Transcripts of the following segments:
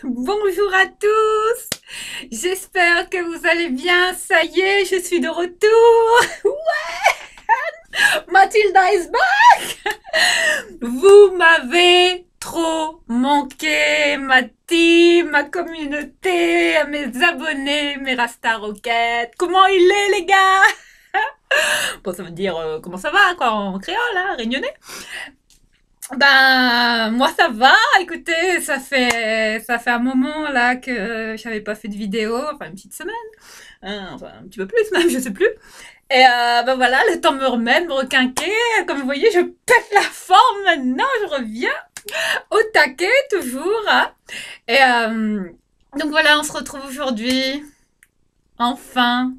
Bonjour à tous. J'espère que vous allez bien. Ça y est, je suis de retour. Mathilda is back. Vous m'avez trop manqué, ma team, ma communauté, mes abonnés, mes Rasta Rockets. Comment il est, les gars? Bon, ça veut dire comment ça va, quoi, en créole, hein, réunionnais. Ben, moi ça va, écoutez, ça fait un moment là que j'avais pas fait de vidéo, enfin une petite semaine, hein, enfin un petit peu plus même, je sais plus. Et ben voilà, le temps me remet, de me requinquer, comme vous voyez, je pète la forme maintenant, je reviens au taquet toujours, hein. Et donc voilà, on se retrouve aujourd'hui, enfin.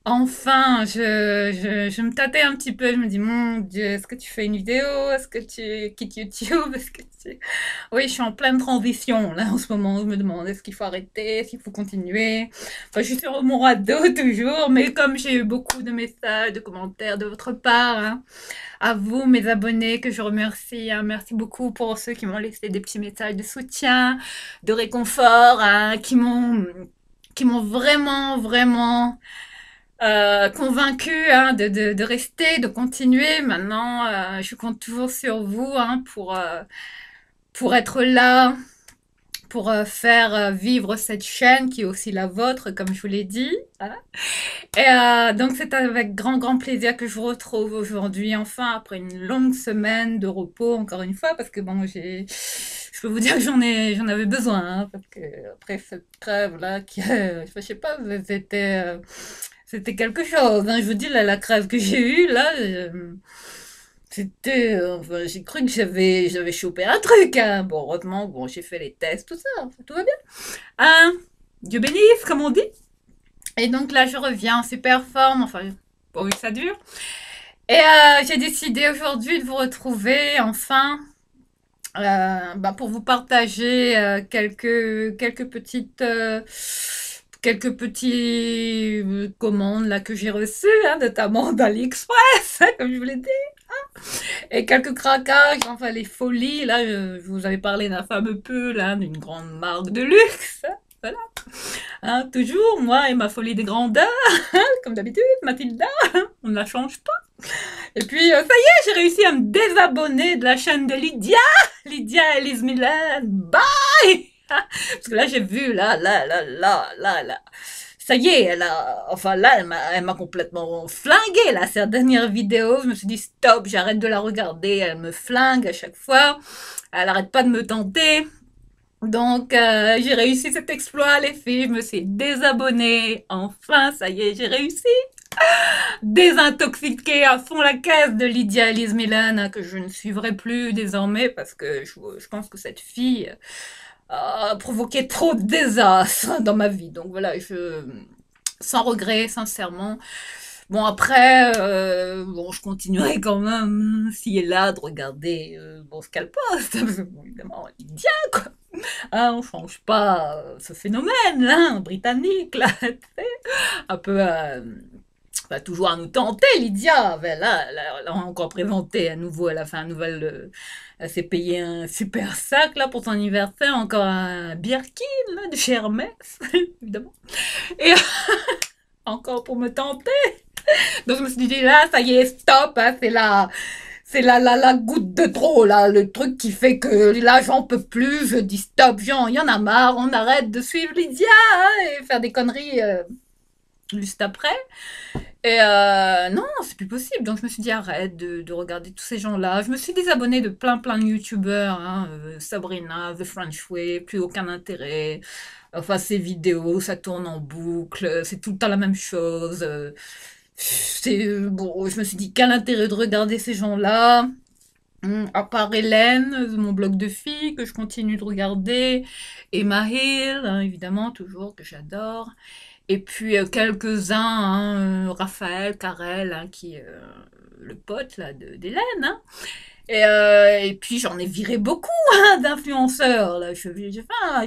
Enfin, je me tâtais un petit peu. Je me dis, mon Dieu, est-ce que tu fais une vidéo? Est-ce que tu quittes YouTube? Est-ce que tu... Oui, je suis en pleine transition, là, en ce moment. Je me demande, est-ce qu'il faut arrêter? Est-ce qu'il faut continuer? Enfin, je suis sur mon radeau, toujours. Mais comme j'ai eu beaucoup de messages, de commentaires de votre part, hein, à vous, mes abonnés, que je remercie, hein, merci beaucoup pour ceux qui m'ont laissé des petits messages de soutien, de réconfort, hein, qui m'ont vraiment, vraiment convaincue, hein, de rester, de continuer. Maintenant, je compte toujours sur vous, hein, pour être là, pour faire vivre cette chaîne qui est aussi la vôtre, comme je vous l'ai dit, hein. Et donc c'est avec grand, grand plaisir que je vous retrouve aujourd'hui, enfin, après une longue semaine de repos, encore une fois, parce que bon, je peux vous dire que j'en avais besoin, hein, parce que après cette trêve là, je sais pas, c'était quelque chose, hein. Je vous dis, là, la crève que j'ai eue, là, c'était, enfin, j'ai cru que j'avais chopé un truc, hein. Bon, heureusement, bon, j'ai fait les tests, tout ça, enfin, tout va bien. Hein, Dieu bénisse, comme on dit. Et donc là, je reviens en super forme, enfin, pourvu que ça dure. Et j'ai décidé aujourd'hui de vous retrouver, enfin, bah, pour vous partager quelques petites... quelques petits commandes là que j'ai reçues, hein, notamment d'AliExpress, hein, comme je vous l'ai dit, et quelques craquages, enfin les folies. Là, je vous avais parlé d'un fameux pull, hein, d'une grande marque de luxe, hein, voilà. Hein, toujours moi et ma folie des grandeurs, hein, comme d'habitude, Mathilda, hein, on ne la change pas. Et puis ça y est, j'ai réussi à me désabonner de la chaîne de Lydia Elise Milan. Bye. Parce que là, j'ai vu, là. Ça y est, enfin là, elle m'a complètement flinguée, là, cette dernière vidéo. Je me suis dit, stop, j'arrête de la regarder. Elle me flingue à chaque fois. Elle arrête pas de me tenter. Donc, j'ai réussi cet exploit, les filles. Je me suis désabonnée. Enfin, ça y est, j'ai réussi. Désintoxiquée à fond la caisse de Lydia Elise Milan, hein, que je ne suivrai plus désormais parce que je pense que cette fille a provoqué trop de désastres dans ma vie. Donc voilà, sans regret, sincèrement. Bon, après, bon, je continuerai quand même, s'il est là, de regarder bon, ce qu'elle poste. Parce que, bon, évidemment, Lydia, quoi. Hein, on change pas ce phénomène, hein, britannique, là, tu sais, un peu... bah, toujours à nous tenter, Lydia. Ben là, elle a encore présenté à nouveau, elle a fait un nouvel... elle s'est payé un super sac, là, pour son anniversaire, encore un Birkin, là, de chez Hermès, évidemment. Et encore pour me tenter. Donc je me suis dit, là, ça y est, stop, hein, c'est la goutte de trop, là, le truc qui fait que là, j'en peux plus, je dis stop, il y en a marre, on arrête de suivre Lydia, hein, et faire des conneries juste après. Et non, c'est plus possible. Donc je me suis dit arrête de regarder tous ces gens-là. Je me suis désabonnée de plein de youtubeurs, hein, Sabrina, The French Way, plus aucun intérêt. Enfin ces vidéos, ça tourne en boucle, c'est tout le temps la même chose. Bon, je me suis dit quel intérêt de regarder ces gens-là. À part Hélène, mon blog de filles que je continue de regarder, Emma Hill, hein, évidemment toujours que j'adore. Et puis quelques-uns, hein, Raphaël, Karel, hein, qui est le pote là d'Hélène, hein. Et puis j'en ai viré beaucoup, hein, d'influenceurs. Là, j'ai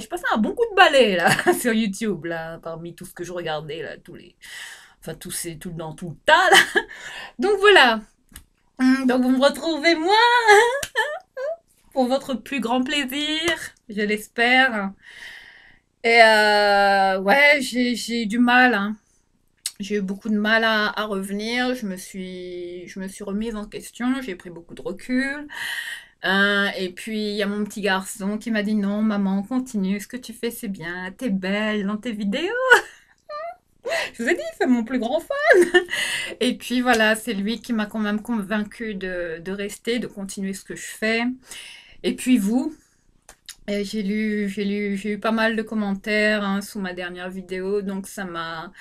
passé un bon coup de balai là sur YouTube là, parmi tout ce que je regardais là, enfin tout dans tout le tas là. Donc voilà. Donc vous me retrouvez moi, pour votre plus grand plaisir, je l'espère. Et ouais, j'ai eu du mal, hein. J'ai eu beaucoup de mal à revenir. Je me suis remise en question. J'ai pris beaucoup de recul. Et puis, il y a mon petit garçon qui m'a dit non, maman, continue. Ce que tu fais, c'est bien. T'es belle dans tes vidéos. Je vous ai dit, c'est mon plus grand fan. Et puis voilà, c'est lui qui m'a quand même convaincue de rester, de continuer ce que je fais. Et puis vous, j'ai eu pas mal de commentaires hein, sous ma dernière vidéo, donc ça m'a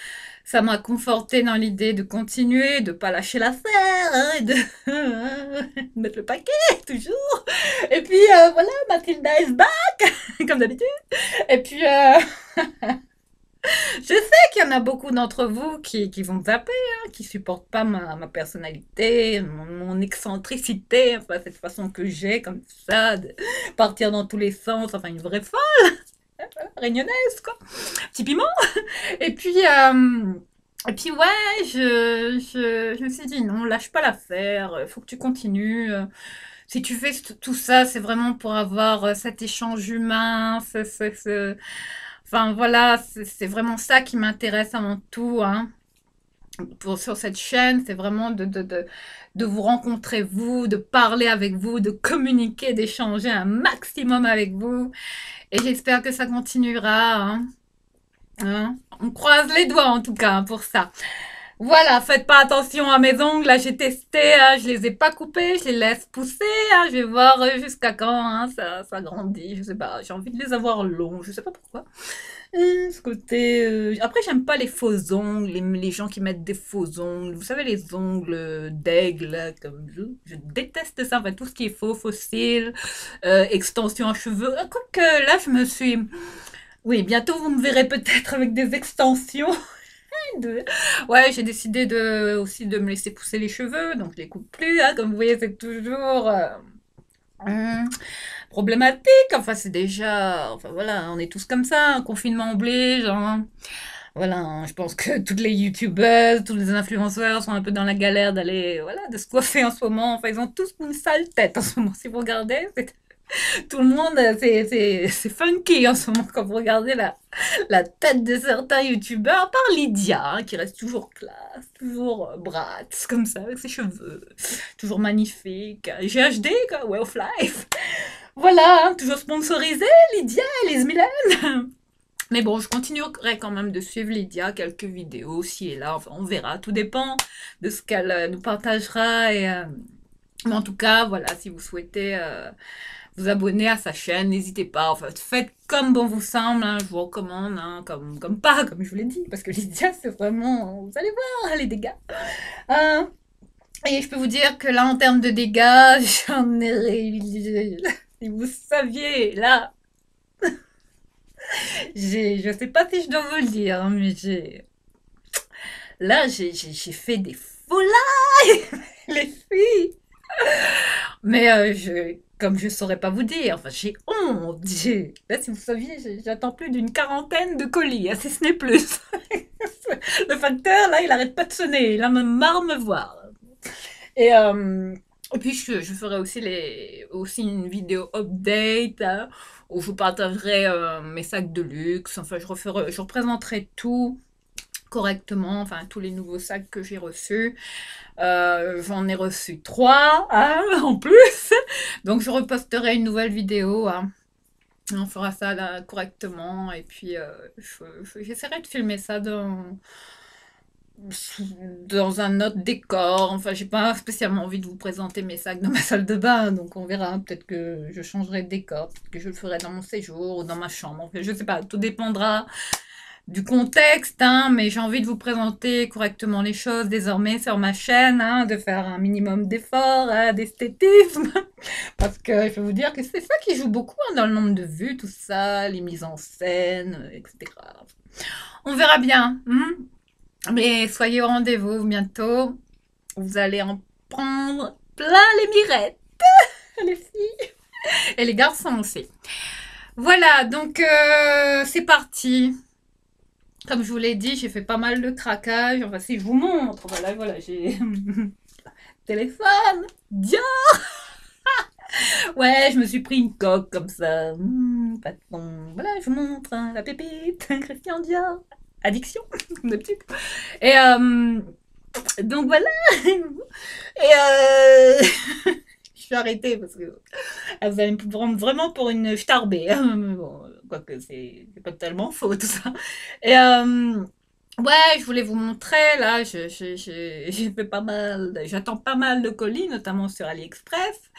conforté dans l'idée de continuer, de pas lâcher l'affaire, hein, et de mettre le paquet toujours. Et puis voilà, Mathilda is back, comme d'habitude. Et puis je sais qu'il y en a beaucoup d'entre vous qui vont zapper, hein, qui supportent pas ma personnalité, mon excentricité, enfin cette façon que j'ai comme ça, de partir dans tous les sens, enfin une vraie folle, réunionnaise quoi, petit piment. Et puis, ouais, je me suis dit non, lâche pas l'affaire, faut que tu continues. Si tu fais tout ça, c'est vraiment pour avoir cet échange humain, enfin voilà, c'est vraiment ça qui m'intéresse avant tout, hein. Sur cette chaîne, c'est vraiment de vous rencontrer vous, de parler avec vous, de communiquer, d'échanger un maximum avec vous. Et j'espère que ça continuera, hein. Hein. On croise les doigts en tout cas hein, pour ça. Voilà, faites pas attention à mes ongles, là j'ai testé, hein, je les ai pas coupés, je les laisse pousser, hein, je vais voir jusqu'à quand hein, ça grandit, je sais pas, j'ai envie de les avoir longs, je sais pas pourquoi. Ce côté... Après, j'aime pas les faux ongles, les gens qui mettent des faux ongles. Vous savez, les ongles d'aigle, là, comme je déteste ça. Enfin, tout ce qui est faux, fossile, extension à cheveux. Quoique, là, je me suis... Oui, bientôt, vous me verrez peut-être avec des extensions. Ouais, j'ai décidé aussi de me laisser pousser les cheveux, donc je les coupe plus. Hein, comme vous voyez, c'est toujours... hum, problématique. Enfin, c'est déjà, enfin voilà, on est tous comme ça, un confinement oblige. Hein. Voilà, hein, je pense que toutes les youtubeuses, tous les influenceurs sont un peu dans la galère d'aller, voilà, de se coiffer en ce moment. Enfin, ils ont tous une sale tête en ce moment. Si vous regardez, tout le monde, c'est funky en ce moment quand vous regardez la tête de certains youtubeurs, à part Lydia, hein, qui reste toujours classe, toujours brate, comme ça, avec ses cheveux, toujours magnifique. GHD, quoi, way of life. Voilà, hein, toujours sponsorisé, Lydia et les Mylène. Mais bon, je continuerai quand même de suivre Lydia, quelques vidéos, ci et là, enfin, on verra, tout dépend de ce qu'elle nous partagera. Mais en tout cas, voilà, si vous souhaitez vous abonner à sa chaîne, n'hésitez pas, enfin, faites comme bon vous semble, hein, je vous recommande, hein, comme pas, comme je vous l'ai dit, parce que Lydia, c'est vraiment, vous allez voir, les dégâts. Et je peux vous dire que là, en termes de dégâts, j'en ai réalisé. Si vous saviez, là, je sais pas si je dois vous le dire, hein, mais là, j'ai fait des faux lives, les filles. Mais comme je saurais pas vous dire, enfin, j'ai honte. Là, si vous saviez, j'attends plus d'une quarantaine de colis, hein, si ce n'est plus. Le facteur, là, il arrête pas de sonner, il a même marre de me voir. Et puis, je ferai aussi une vidéo update hein, où je vous partagerai mes sacs de luxe. Enfin, je représenterai tout correctement, enfin, tous les nouveaux sacs que j'ai reçus. J'en ai reçu 3 hein, en plus. Donc, je reposterai une nouvelle vidéo. Hein. On fera ça là, correctement. Et puis, j'essaierai de filmer ça dans un autre décor. Enfin, j'ai pas spécialement envie de vous présenter mes sacs dans ma salle de bain, donc on verra. Peut-être que je changerai de décor, peut-être que je le ferai dans mon séjour ou dans ma chambre. Enfin, je sais pas, tout dépendra du contexte, hein, mais j'ai envie de vous présenter correctement les choses désormais sur ma chaîne, hein, de faire un minimum d'efforts, hein, d'esthétisme, parce que je vais vous dire que c'est ça qui joue beaucoup hein, dans le nombre de vues, tout ça, les mises en scène, etc. On verra bien. Mais soyez au rendez-vous bientôt. Vous allez en prendre plein les mirettes, les filles. Et les garçons aussi. Voilà, donc c'est parti. Comme je vous l'ai dit, j'ai fait pas mal de craquage. Enfin, si je vous montre, voilà, j'ai téléphone, Dior. Ouais, je me suis pris une coque comme ça. Patron. Voilà, je vous montre hein, la pépite, Christian Dior. Addiction, comme d'habitude. Et donc voilà. Et je suis arrêtée parce que vous allez me prendre vraiment pour une starbée. Mais bon, quoique c'est pas tellement faux tout ça. Et ouais, je voulais vous montrer là, j'ai fait pas mal, j'attends pas mal de colis, notamment sur AliExpress.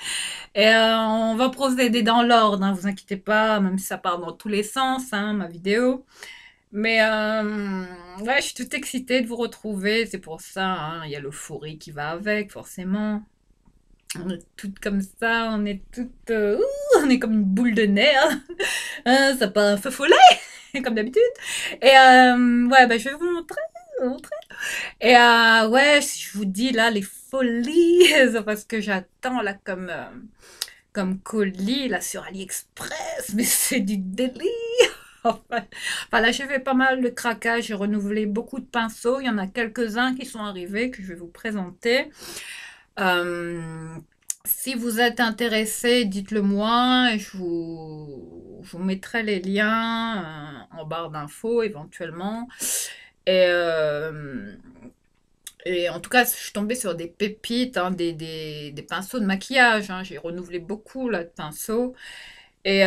Et on va procéder dans l'ordre, hein, vous inquiétez pas, même si ça part dans tous les sens, hein, ma vidéo. Mais ouais, je suis toute excitée de vous retrouver, c'est pour ça, hein, il y a l'euphorie qui va avec, forcément. On est toutes comme ça, on est toutes, on est comme une boule de nerfs, hein, ça part un feu follet, comme d'habitude. Et ouais, bah, je vais vous montrer. Et ouais, si je vous dis là les folies, c'est parce que j'attends là comme colis là sur AliExpress, mais c'est du délire. Enfin, là, j'ai fait pas mal de craquages, j'ai renouvelé beaucoup de pinceaux. Il y en a quelques-uns qui sont arrivés que je vais vous présenter. Euh, Si vous êtes intéressé, dites-le moi et je vous mettrai les liens en barre d'infos éventuellement. Et, et en tout cas, je suis tombée sur des pépites, hein, des pinceaux de maquillage, hein. J'ai renouvelé beaucoup là, de pinceaux. Et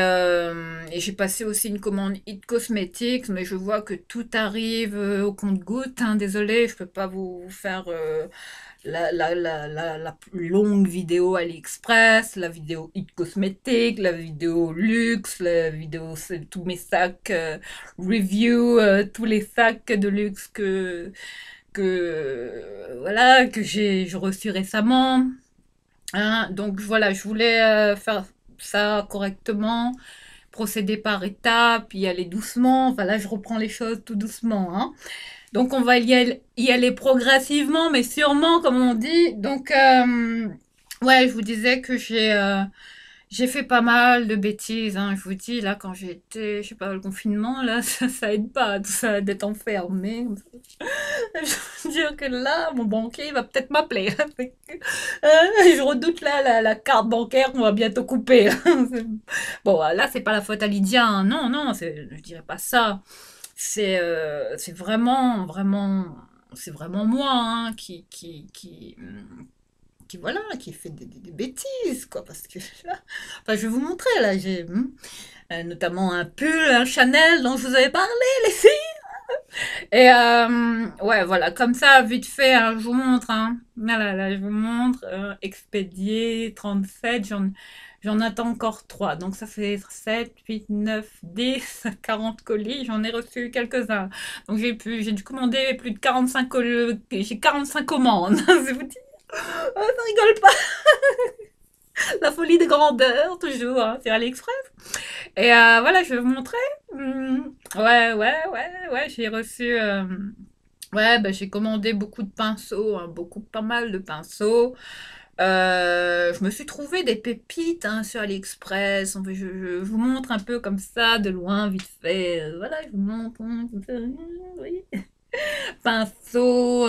j'ai passé aussi une commande It Cosmetics, mais je vois que tout arrive au compte-gouttes, hein. Désolée, je peux pas vous faire la plus longue vidéo AliExpress, la vidéo It Cosmetics, la vidéo luxe, la vidéo c'est tous mes sacs review, tous les sacs de luxe que voilà que j'ai reçu récemment. Hein. Donc voilà, je voulais faire ça correctement, procéder par étapes, y aller doucement. Enfin là, je reprends les choses tout doucement. Hein. Donc on va y aller progressivement, mais sûrement, comme on dit. Donc ouais, je vous disais que j'ai fait pas mal de bêtises, hein. Je vous dis, là, quand j'ai été, je sais pas, le confinement, là, ça aide pas, tout ça, d'être enfermé. Je veux dire que là, mon banquier va peut-être m'appeler. Je redoute là la carte bancaire qu'on va bientôt couper. Là. Bon, là, c'est pas la faute à Lydia. Hein. Non, non, je dirais pas ça. C'est vraiment, vraiment, c'est vraiment moi hein, qui voilà, qui fait des bêtises, quoi. Parce que là, enfin, je vais vous montrer là, j'ai notamment un pull, un Chanel dont je vous avais parlé, les filles. Et ouais, voilà, comme ça, vite fait, hein, je vous montre. Hein. Là, je vous montre. Expédié 37, j'en attends encore 3. Donc ça fait 7, 8, 9, 10, 40 colis. J'en ai reçu quelques-uns. Donc j'ai dû commander plus de 45 colis. J'ai 45 commandes. C'est vous dire. Oh, ça rigole pas. La folie de grandeur, toujours, hein, sur AliExpress. Et voilà, je vais vous montrer. Ouais, ouais, ouais, ouais, j'ai reçu. Ouais, bah, j'ai commandé beaucoup de pinceaux, hein, pas mal de pinceaux. Je me suis trouvé des pépites hein, sur AliExpress. En fait, je vous montre un peu comme ça, de loin, vite fait. Voilà, je vous montre. Hein, comme ça, vous voyez. Pinceaux,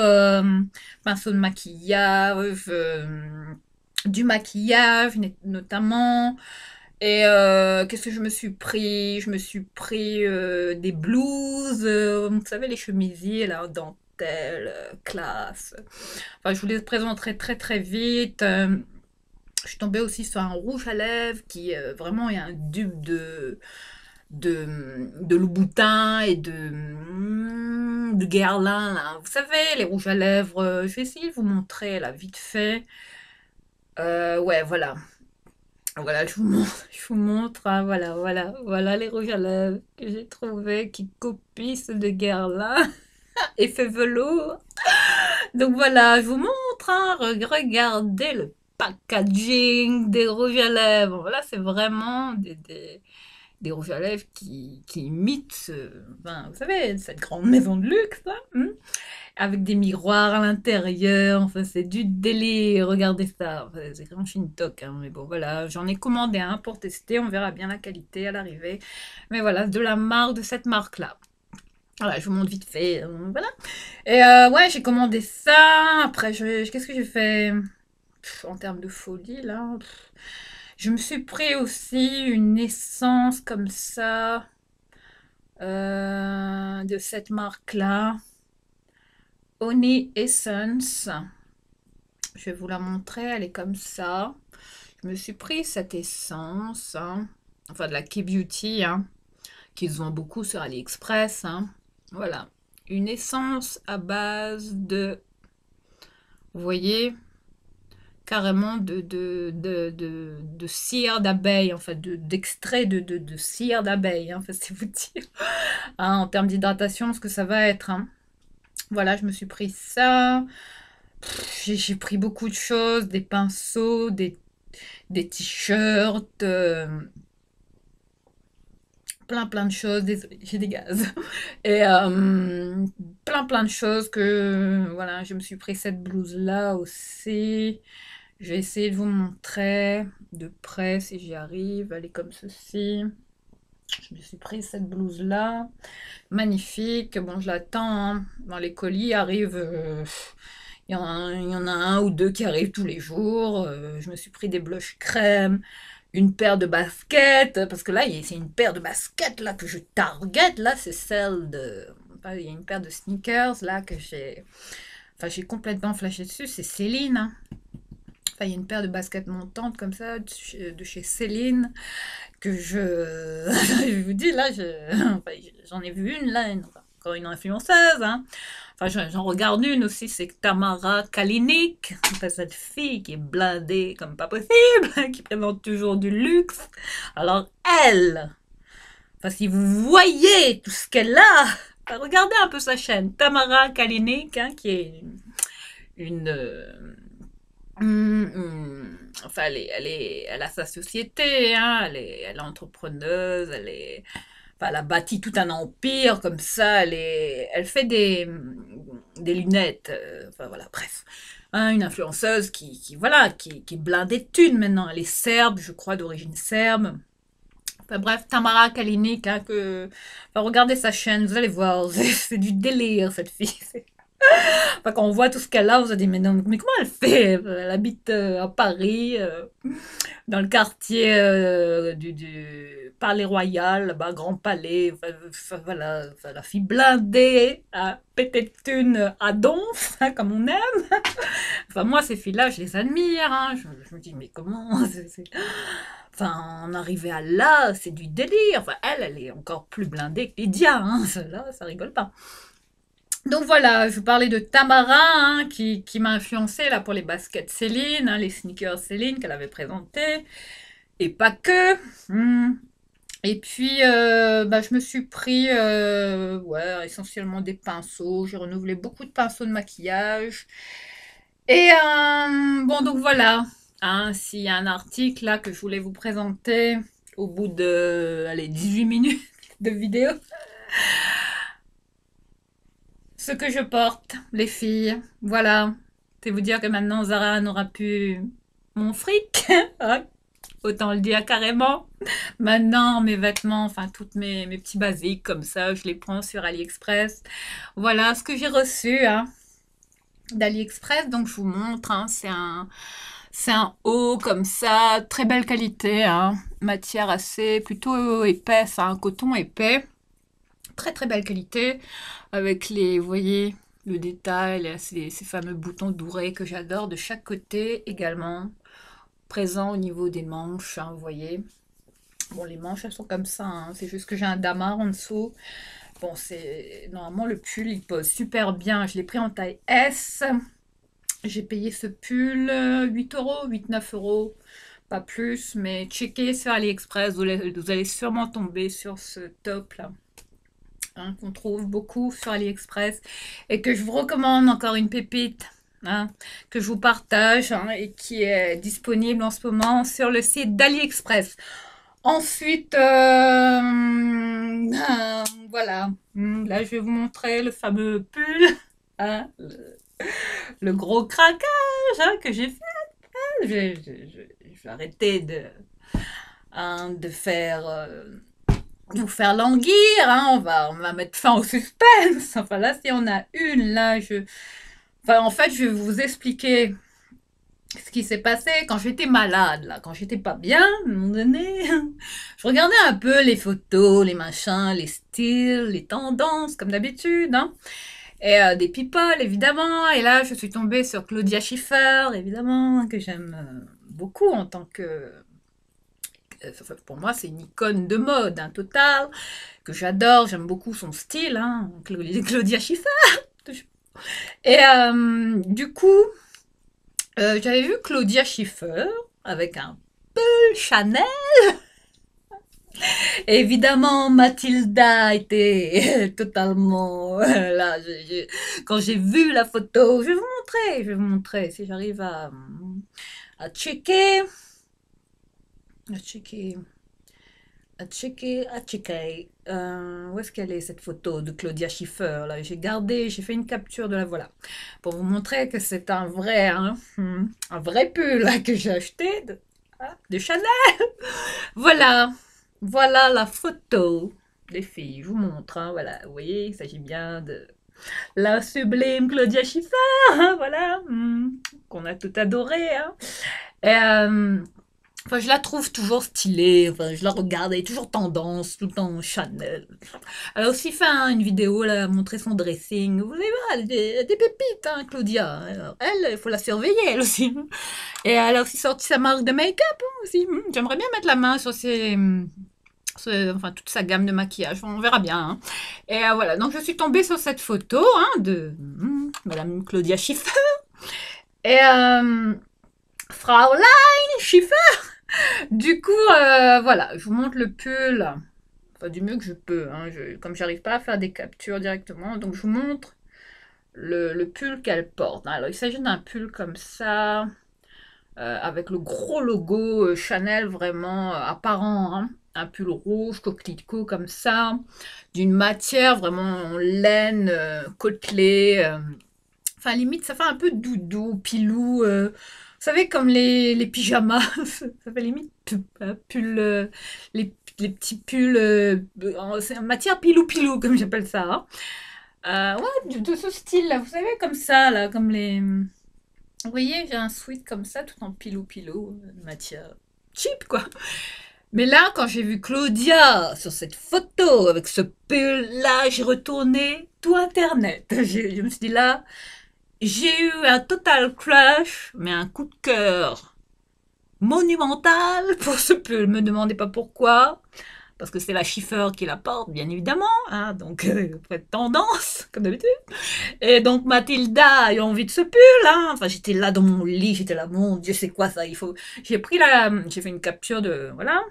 pinceaux de maquillage, du maquillage notamment. Et qu'est-ce que je me suis pris? Je me suis pris des blouses, vous savez, les chemisiers là, en dentelle, classe. Enfin, je vous les présenterai très très vite. Je suis tombée aussi sur un rouge à lèvres qui vraiment est un dupe de Louboutin et de Guerlain. Là. Vous savez, les rouges à lèvres, je vais essayer de vous montrer là, vite fait. Ouais, voilà. Voilà, je vous montre, hein, voilà, voilà, voilà les rouges à lèvres que j'ai trouvés qui copient ceux de Guerlain, effet velours. Donc voilà, je vous montre, hein, regardez le packaging des rouges à lèvres. Voilà, c'est vraiment des rouges à lèvres qui imitent, ben, vous savez, cette grande maison de luxe, là, avec des miroirs à l'intérieur. Enfin, c'est du délire. Regardez ça. Enfin, c'est grand Shintok, hein, mais bon, voilà. J'en ai commandé un pour tester. On verra bien la qualité à l'arrivée. Mais voilà, de la marque, de cette marque-là. Voilà, je vous montre vite fait. Voilà. Et ouais, j'ai commandé ça. Après, qu'est-ce que j'ai fait en termes de folie, là Je me suis pris aussi une essence comme ça, de cette marque-là, Honey Essence. Je vais vous la montrer, elle est comme ça. Je me suis pris cette essence, hein, enfin de la K-Beauty, hein, qu'ils vendent beaucoup sur AliExpress, hein. Voilà, une essence à base de, vous voyez, carrément de cire d'abeille, en fait, d'extrait de cire d'abeille, hein, c'est vous dire, hein, en termes d'hydratation, ce que ça va être, hein. Voilà, je me suis pris ça. J'ai pris beaucoup de choses, des pinceaux, des t-shirts, plein de choses. Désolée, j'ai des gaz. Et plein de choses que, voilà, je me suis pris cette blouse-là aussi. Je vais essayer de vous montrer de près si j'y arrive. Elle est comme ceci. Je me suis pris cette blouse-là. Magnifique. Bon, je l'attends, hein. Bon, les colis arrivent. Il y en a un ou deux qui arrivent tous les jours. Je me suis pris des blushs crème, une paire de baskets, parce que là, c'est une paire de baskets là que je target. Là, c'est celle de... Enfin, il y a une paire de sneakers là que j'ai... Enfin, j'ai complètement flashé dessus. C'est Céline, hein. Enfin, il y a une paire de baskets montantes comme ça, de chez Céline, que je... je vous dis, là, enfin, j'en ai vu une, là, encore une influenceuse, hein. Enfin, j'en regarde une aussi, c'est Tamara Kalinick, enfin, cette fille qui est blindée comme pas possible, qui présente toujours du luxe. Alors, elle, enfin, si vous voyez tout ce qu'elle a, enfin, regardez un peu sa chaîne, Tamara Kalinick, hein, qui est une enfin, elle a sa société, hein, elle est entrepreneuse, enfin, elle a bâti tout un empire comme ça, elle fait des lunettes, enfin voilà, bref. Hein, une influenceuse voilà, qui est blindée de thunes maintenant. Elle est serbe, je crois, d'origine serbe. Enfin bref, Tamara Kalinick, hein, enfin, regardez sa chaîne, vous allez voir, c'est du délire cette fille. Enfin, quand on voit tout ce qu'elle a, on se dit, mais, non, mais comment elle fait? Elle habite à Paris, dans le quartier du Palais Royal, là-bas, Grand Palais. Enfin, voilà, enfin, la fille blindée, à péter de thunes à donf, hein, comme on aime. Enfin, moi, ces filles-là, je les admire, hein. Je me dis, mais comment? Enfin, en arriver à là, c'est du délire. Enfin, elle est encore plus blindée que Lydia, hein. Là, ça rigole pas. Donc voilà, je vous parlais de Tamara, hein, qui m'a influencé là pour les baskets Céline, hein, les sneakers Céline qu'elle avait présentés, et pas que. Et puis, bah, je me suis pris, ouais, essentiellement des pinceaux. J'ai renouvelé beaucoup de pinceaux de maquillage. Et bon, donc voilà, hein, s'il y a un article là que je voulais vous présenter au bout de, allez, 18 minutes de vidéo. Ce que je porte, les filles, voilà. C'est vous dire que maintenant Zara n'aura plus mon fric, hein, autant le dire carrément. Maintenant, mes vêtements, enfin, toutes mes petits basiques comme ça, je les prends sur AliExpress. Voilà ce que j'ai reçu, hein, d'AliExpress. Donc, je vous montre, hein, c'est un haut comme ça, très belle qualité, hein, matière assez plutôt épaisse, hein, coton épais. Très belle qualité, avec les, vous voyez, le détail, ces fameux boutons dorés que j'adore de chaque côté également, présents au niveau des manches, hein, vous voyez. Bon, les manches, elles sont comme ça, hein, c'est juste que j'ai un damar en dessous. Bon, normalement, le pull, il pose super bien. Je l'ai pris en taille S. J'ai payé ce pull 8 euros, 8-9 euros, pas plus, mais checkez sur AliExpress, vous allez sûrement tomber sur ce top-là. Hein, qu'on trouve beaucoup sur AliExpress et que je vous recommande, encore une pépite, hein, que je vous partage, hein, et qui est disponible en ce moment sur le site d'AliExpress. Ensuite, voilà, là je vais vous montrer le fameux pull, hein, le gros craquage, hein, que j'ai fait. Je vais arrêter de faire... vous faire languir, hein, on va mettre fin au suspense. Enfin là, si on a une, là, enfin, en fait, je vais vous expliquer ce qui s'est passé quand j'étais malade, là, quand j'étais pas bien, à un moment donné, je regardais un peu les photos, les machins, les styles, les tendances, comme d'habitude, hein. Et des people, évidemment. Et là, je suis tombée sur Claudia Schiffer, évidemment, que j'aime beaucoup en tant que... Pour moi, c'est une icône de mode, hein, totale, que j'adore, j'aime beaucoup son style, hein, Claudia Schiffer. Et du coup, j'avais vu Claudia Schiffer avec un pull Chanel. Et évidemment, Mathilda était totalement là. Quand j'ai vu la photo, je vais vous montrer si j'arrive à checker, à checker, à checker. Où est-ce qu'elle est cette photo de Claudia Schiffer là? J'ai gardé, j'ai fait une capture de la voilà pour vous montrer que c'est un vrai, hein, un vrai pull là, que j'ai acheté de Chanel. Voilà, voilà la photo des filles. Je vous montre, hein, voilà. Vous voyez, il s'agit bien de la sublime Claudia Schiffer, hein, voilà, qu'on a tout adoré, hein. Et, enfin, je la trouve toujours stylée, enfin, je la regarde, elle est toujours tendance, tout le temps Chanel. Elle a aussi fait une vidéo, elle a montré son dressing. Vous allez voir, elle a des pépites, hein, Claudia. Alors, elle, il faut la surveiller, elle aussi. Et elle a aussi sorti sa marque de make-up, hein, aussi. J'aimerais bien mettre la main sur enfin, toute sa gamme de maquillage. On verra bien, hein. Et voilà, donc je suis tombée sur cette photo, hein, de Madame Claudia Schiffer. Et Fraulein Schiffer. Du coup, voilà, je vous montre le pull, enfin, du mieux que je peux, hein, comme j'arrive pas à faire des captures directement, donc je vous montre le pull qu'elle porte. Alors, il s'agit d'un pull comme ça, avec le gros logo Chanel vraiment apparent, hein. Un pull rouge, coquelicot comme ça, d'une matière vraiment en laine, côtelée, enfin limite ça fait un peu doudou, pilou, vous savez comme les pyjamas, ça fait limite pull, les petits pulls, c'est en matière pilou-pilou comme j'appelle ça, hein. Ouais, de ce style-là, vous savez comme ça, là, comme les... Vous voyez, j'ai un sweat comme ça, tout en pilou-pilou, matière cheap, quoi. Mais là, quand j'ai vu Claudia sur cette photo avec ce pull-là, j'ai retourné tout Internet. Je me suis dit là, j'ai eu un total crush, mais un coup de cœur monumental pour ce pull. Me demandez pas pourquoi, parce que c'est la Schiffer qui la porte, bien évidemment, hein, donc tendance, comme d'habitude. Et donc Mathilda a eu envie de ce pull, hein. Enfin, j'étais là dans mon lit, j'étais là, mon Dieu, c'est quoi ça? Il faut. J'ai fait une capture de, voilà,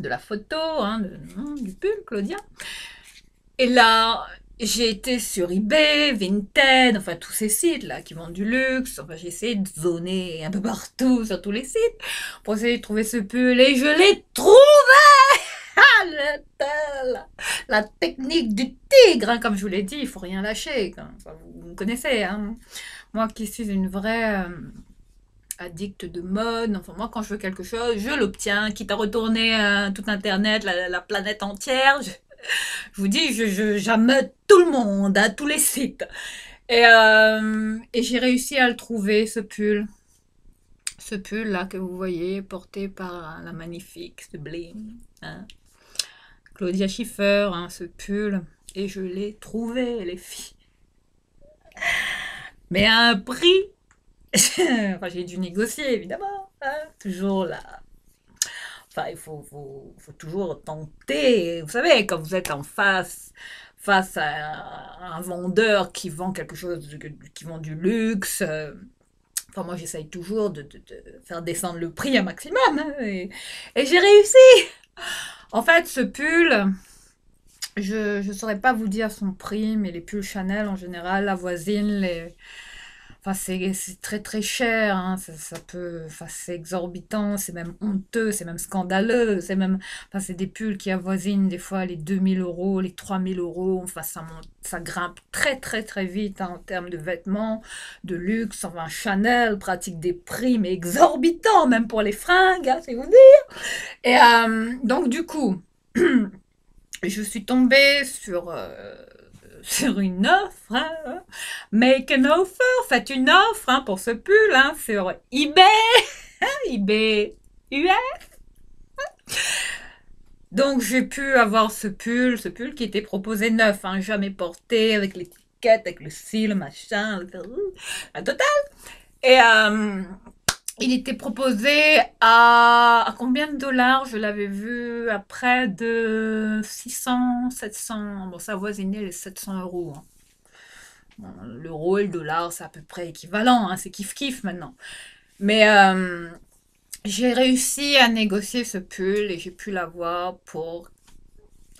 de la photo, hein, du pull, Claudia. Et là, j'ai été sur eBay, Vinted, enfin tous ces sites là qui vendent du luxe. Enfin, j'ai essayé de zoner un peu partout sur tous les sites pour essayer de trouver ce pull et je l'ai trouvé. Ah, la technique du tigre, hein, comme je vous l'ai dit, il faut rien lâcher. Enfin, vous me connaissez, hein. Moi qui suis une vraie addict de mode, enfin moi quand je veux quelque chose, je l'obtiens, quitte à retourner tout Internet, la planète entière. Je vous dis, j'ameute tout le monde, à tous les sites. Et j'ai réussi à le trouver, ce pull. Ce pull là que vous voyez, porté par la magnifique, sublime, hein, Claudia Schiffer, hein, ce pull. Et je l'ai trouvé, les filles. Mais à un prix. Enfin, j'ai dû négocier, évidemment, hein, toujours là. Enfin, faut toujours tenter. Vous savez, quand vous êtes face à un vendeur qui vend quelque chose, qui vend du luxe. Enfin, moi, j'essaye toujours de faire descendre le prix un maximum, hein, et j'ai réussi. En fait, ce pull, je ne saurais pas vous dire son prix, mais les pulls Chanel en général avoisinent les. Enfin, c'est très très cher, hein. Ça peut, enfin, c'est exorbitant, c'est même honteux, c'est même scandaleux, c'est même, enfin, c'est des pulls qui avoisinent des fois les 2 000 €, les 3 000 €, enfin, ça monte, ça grimpe très très très vite, hein, en termes de vêtements, de luxe, enfin, Chanel pratique des prix, mais exorbitants, même pour les fringues, hein, c'est vous dire. Et donc, du coup, je suis tombée sur une offre, hein. Make an offer, faites une offre hein, pour ce pull hein, sur eBay, eBay US. Donc j'ai pu avoir ce pull qui était proposé neuf, hein, jamais porté, avec l'étiquette, avec le cil, le machin, la totale. Et il était proposé à combien de dollars? Je l'avais vu à près de 600, 700, bon ça avoisinait les 700 euros. Hein. Bon, l'euro et le dollar, c'est à peu près équivalent, hein, c'est kiff-kiff maintenant. Mais j'ai réussi à négocier ce pull et j'ai pu l'avoir pour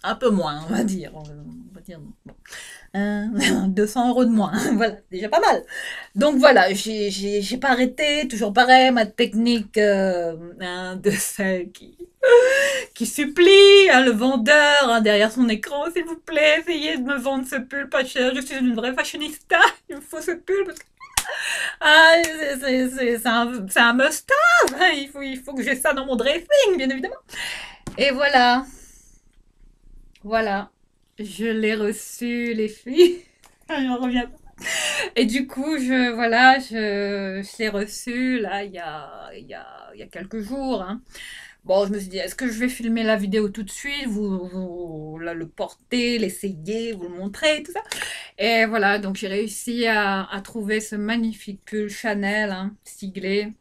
un peu moins, on va dire. On va dire bon. 200 euros de moins, voilà, déjà pas mal. Donc voilà, j'ai pas arrêté, toujours pareil, ma technique hein, de celle qui supplie hein, le vendeur hein, derrière son écran, s'il vous plaît, essayez de me vendre ce pull pas cher, je suis une vraie fashionista, il me faut ce pull parce que ah, c'est un must-have, hein, il faut que j'ai ça dans mon dressing, bien évidemment. Et voilà, voilà, je l'ai reçu, les filles. On revient pas. Et du coup, voilà, je l'ai reçu là il y a quelques jours. Hein. Bon, je me suis dit, est-ce que je vais filmer la vidéo tout de suite, vous là, le porter, l'essayer, vous le montrer, tout ça. Et voilà, donc j'ai réussi à trouver ce magnifique pull Chanel, hein, siglé.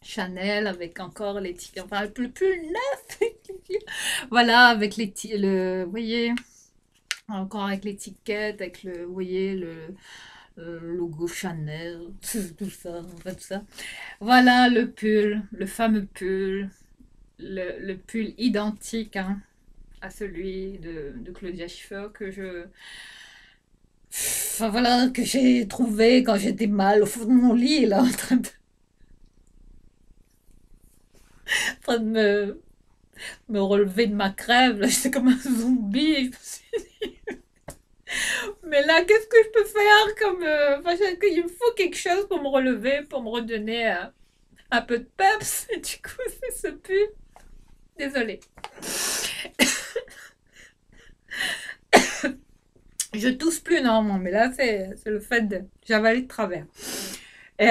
Chanel avec encore l'étiquette, enfin le pull neuf. Voilà, avec vous voyez, encore avec l'étiquette, avec le, vous voyez, le logo Chanel, tout ça, enfin, tout ça. Voilà le pull, le fameux pull, le pull identique hein, à celui de Claudia Schiffer enfin voilà, que j'ai trouvé quand j'étais mal au fond de mon lit, là, en train de me relever de ma crève, là, j'étais comme un zombie, et je me suis dit, mais là, qu'est-ce que je peux faire comme... enfin, il me faut quelque chose pour me relever, pour me redonner un peu de peps. Et du coup, c'est ce pull. Désolée. Je tousse plus normalement, mais là, c'est le fait de... J'avale de travers. Et,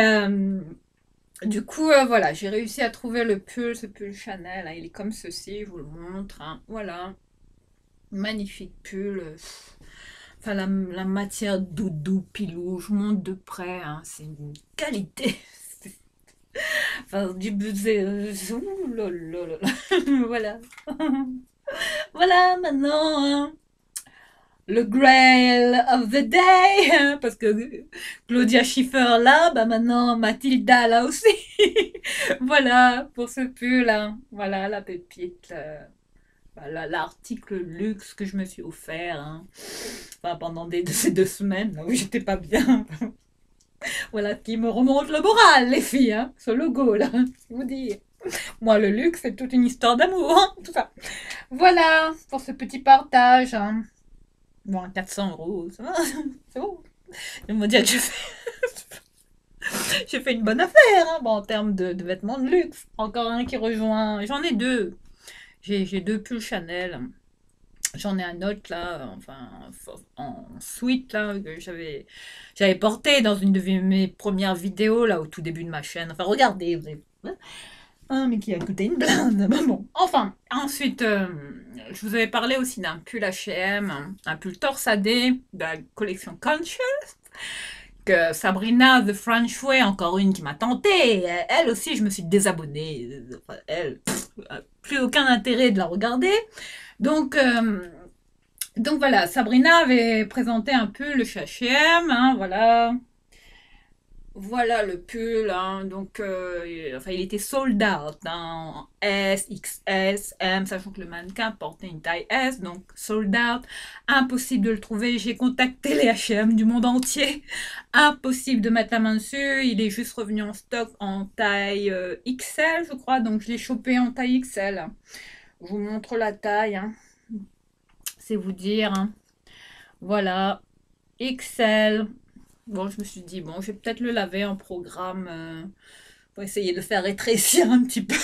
du coup, voilà, j'ai réussi à trouver le pull, ce pull Chanel. Hein, il est comme ceci, je vous le montre. Hein, voilà. Magnifique pull. Enfin, la matière doudou, pilou, je monte de près, hein, c'est une qualité. Enfin, du budget. Voilà. Voilà, maintenant, hein, le Grail of the Day, hein, parce que Claudia Schiffer là, bah maintenant Mathilda là aussi. Voilà, pour ce pull, là. Voilà, la pépite. Voilà, l'article luxe que je me suis offert hein. Enfin, pendant ces 2 semaines où j'étais pas bien. Voilà qui me remonte le moral, les filles, hein, ce logo là, je vous dis. Moi, le luxe, c'est toute une histoire d'amour, hein, tout ça. Voilà pour ce petit partage. Hein. Bon, 400 euros, ça va, c'est bon. Je me dis que j'ai fait une bonne affaire hein, bon, en termes de vêtements de luxe. Encore un qui rejoint. J'en ai deux. J'ai 2 pulls Chanel. J'en ai un autre là, enfin en suite là, que j'avais porté dans une de mes premières vidéos là au tout début de ma chaîne. Enfin regardez, vous avez... Ah, mais qui a coûté une blinde. Bon, enfin, ensuite, je vous avais parlé aussi d'un pull H&M, un pull torsadé de la collection Conscious, que Sabrina The French Way, encore une qui m'a tenté. Elle aussi, je me suis désabonnée. Enfin, elle, plus aucun intérêt de la regarder. Donc voilà, Sabrina avait présenté un pull le H&M, hein, voilà. Voilà le pull, hein, donc enfin, il était sold out hein, en S, XS, M, sachant que le mannequin portait une taille S, donc sold out, impossible de le trouver. J'ai contacté les H&M du monde entier, impossible de mettre la main dessus. Il est juste revenu en stock en taille XL, je crois, donc je l'ai chopé en taille XL. Je vous montre la taille, hein. C'est vous dire. Hein. Voilà, XL. Bon, je me suis dit, bon, je vais peut-être le laver en programme pour essayer de le faire rétrécir un petit peu.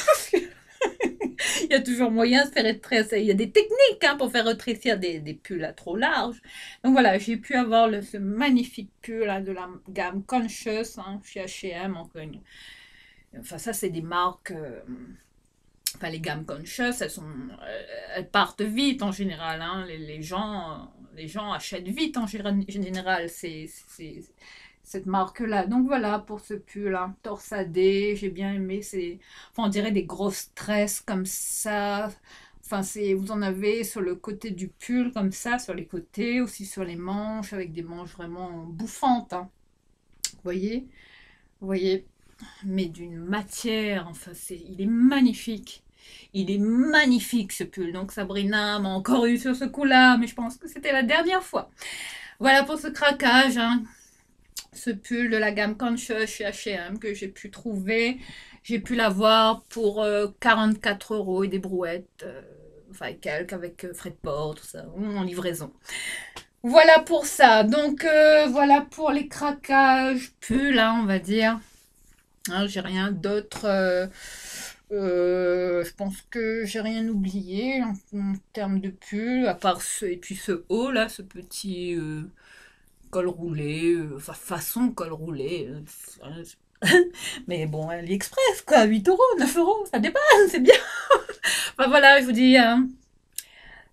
Il y a toujours moyen de faire rétrécir. Il y a des techniques hein, pour faire rétrécir des pulls là, trop larges. Donc voilà, j'ai pu avoir ce magnifique pull là, de la gamme Conscious hein, chez H&M. Enfin, ça, c'est des marques... Enfin, les gammes Conscious, elles partent vite en général. Hein. Les gens achètent vite en général cette marque-là. Donc voilà pour ce pull là, torsadé. J'ai bien aimé. Enfin, on dirait des grosses tresses comme ça. Enfin, vous en avez sur le côté du pull comme ça, sur les côtés, aussi sur les manches, avec des manches vraiment bouffantes. Hein. Vous voyez, mais d'une matière. Enfin, il est magnifique. Il est magnifique ce pull. Donc Sabrina m'a encore eu sur ce coup-là, mais je pense que c'était la dernière fois. Voilà pour ce craquage. Hein. Ce pull de la gamme Conscious chez H&M que j'ai pu trouver. J'ai pu l'avoir pour 44 € et des brouettes. Enfin, quelques avec frais de port, tout ça, en livraison. Voilà pour ça. Donc, voilà pour les craquages pulls, hein, on va dire. Hein, j'ai rien d'autre. Je pense que j'ai rien oublié en termes de pull, à part et puis ce haut là, ce petit col roulé, enfin façon col roulé. Mais bon, AliExpress quoi, 8 €, 9 €, ça dépasse, c'est bien. Enfin voilà, je vous dis, hein,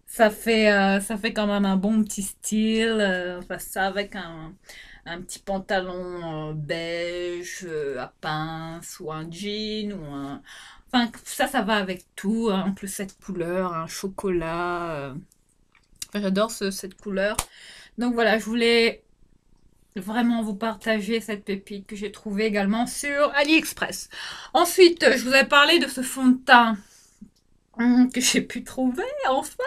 ça fait quand même un bon petit style. Enfin ça avec un petit pantalon beige à pince ou un jean ou un... Enfin, ça va avec tout. Hein. En plus, cette couleur, un chocolat. Enfin, j'adore cette couleur. Donc voilà, je voulais vraiment vous partager cette pépite que j'ai trouvée également sur AliExpress. Ensuite, je vous ai parlé de ce fond de teint que j'ai pu trouver, enfin.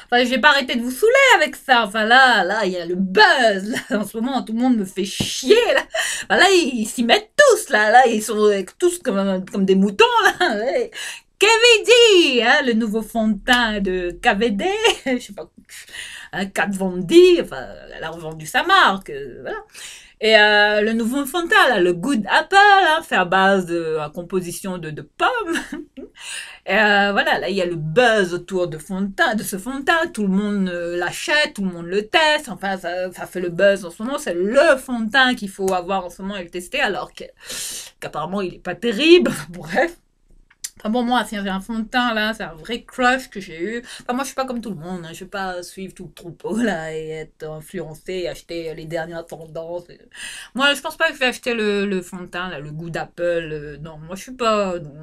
Enfin, je vais pas arrêter de vous saouler avec ça. Enfin, là, il y a le buzz. Là, en ce moment, tout le monde me fait chier, là. Enfin, là, ils s'y mettent tous, là. Là, ils sont tous comme des moutons, là. Ouais. KVD, hein, le nouveau fond de teint de KVD. Je sais pas. Kat Von D. Enfin, elle a revendu sa marque. Voilà. Et le nouveau fond de teint, là, le Good Apple, hein, fait à base de à composition de pommes. Et voilà, là, il y a le buzz autour de ce fond de teint. Tout le monde l'achète, tout le monde le teste. Enfin, ça fait le buzz en ce moment. C'est le fond de teint qu'il faut avoir en ce moment et le tester, alors qu'apparemment, il est pas terrible. Bref. Enfin bon, moi, si j'ai un fond de teint, là, c'est un vrai crush que j'ai eu. Enfin, moi, je suis pas comme tout le monde. Hein. Je vais pas suivre tout le troupeau, là, et être influencée, et acheter les dernières tendances. Moi, je pense pas que je vais acheter le fond de teint, là, le goût d'Apple. Non, moi, je suis pas... non.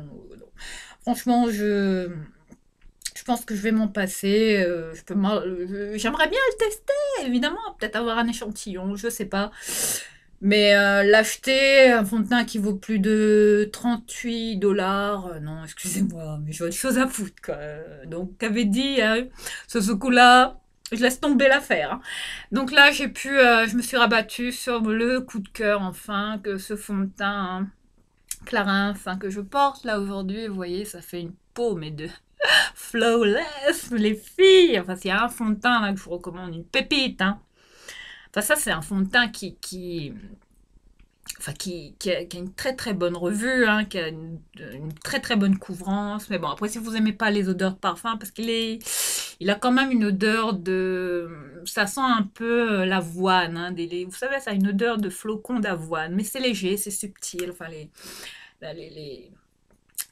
Franchement, je pense que je vais m'en passer. J'aimerais bien le tester, évidemment. Peut-être avoir un échantillon, je sais pas. Mais l'acheter, un fond de teint qui vaut plus de 38 $, non, excusez-moi, mais j'ai autre chose à foutre, quoi. Donc, qu'avait dit, hein, ce coup-là, je laisse tomber l'affaire. Hein. Donc là, je me suis rabattue sur le coup de cœur, enfin, que ce fond de teint, hein, Clarins, enfin, que je porte là aujourd'hui. Vous voyez, ça fait une peau, mais de flawless, les filles. Enfin, s'il y a un fond de teint là que je vous recommande, une pépite, hein. Enfin, ça, c'est un fond de teint qui a une très très bonne revue, hein, qui a une très très bonne couvrance. Mais bon, après, si vous aimez pas les odeurs de parfum, parce il a quand même une odeur de... Ça sent un peu l'avoine, hein, vous savez, ça a une odeur de flocon d'avoine, mais c'est léger, c'est subtil. Enfin,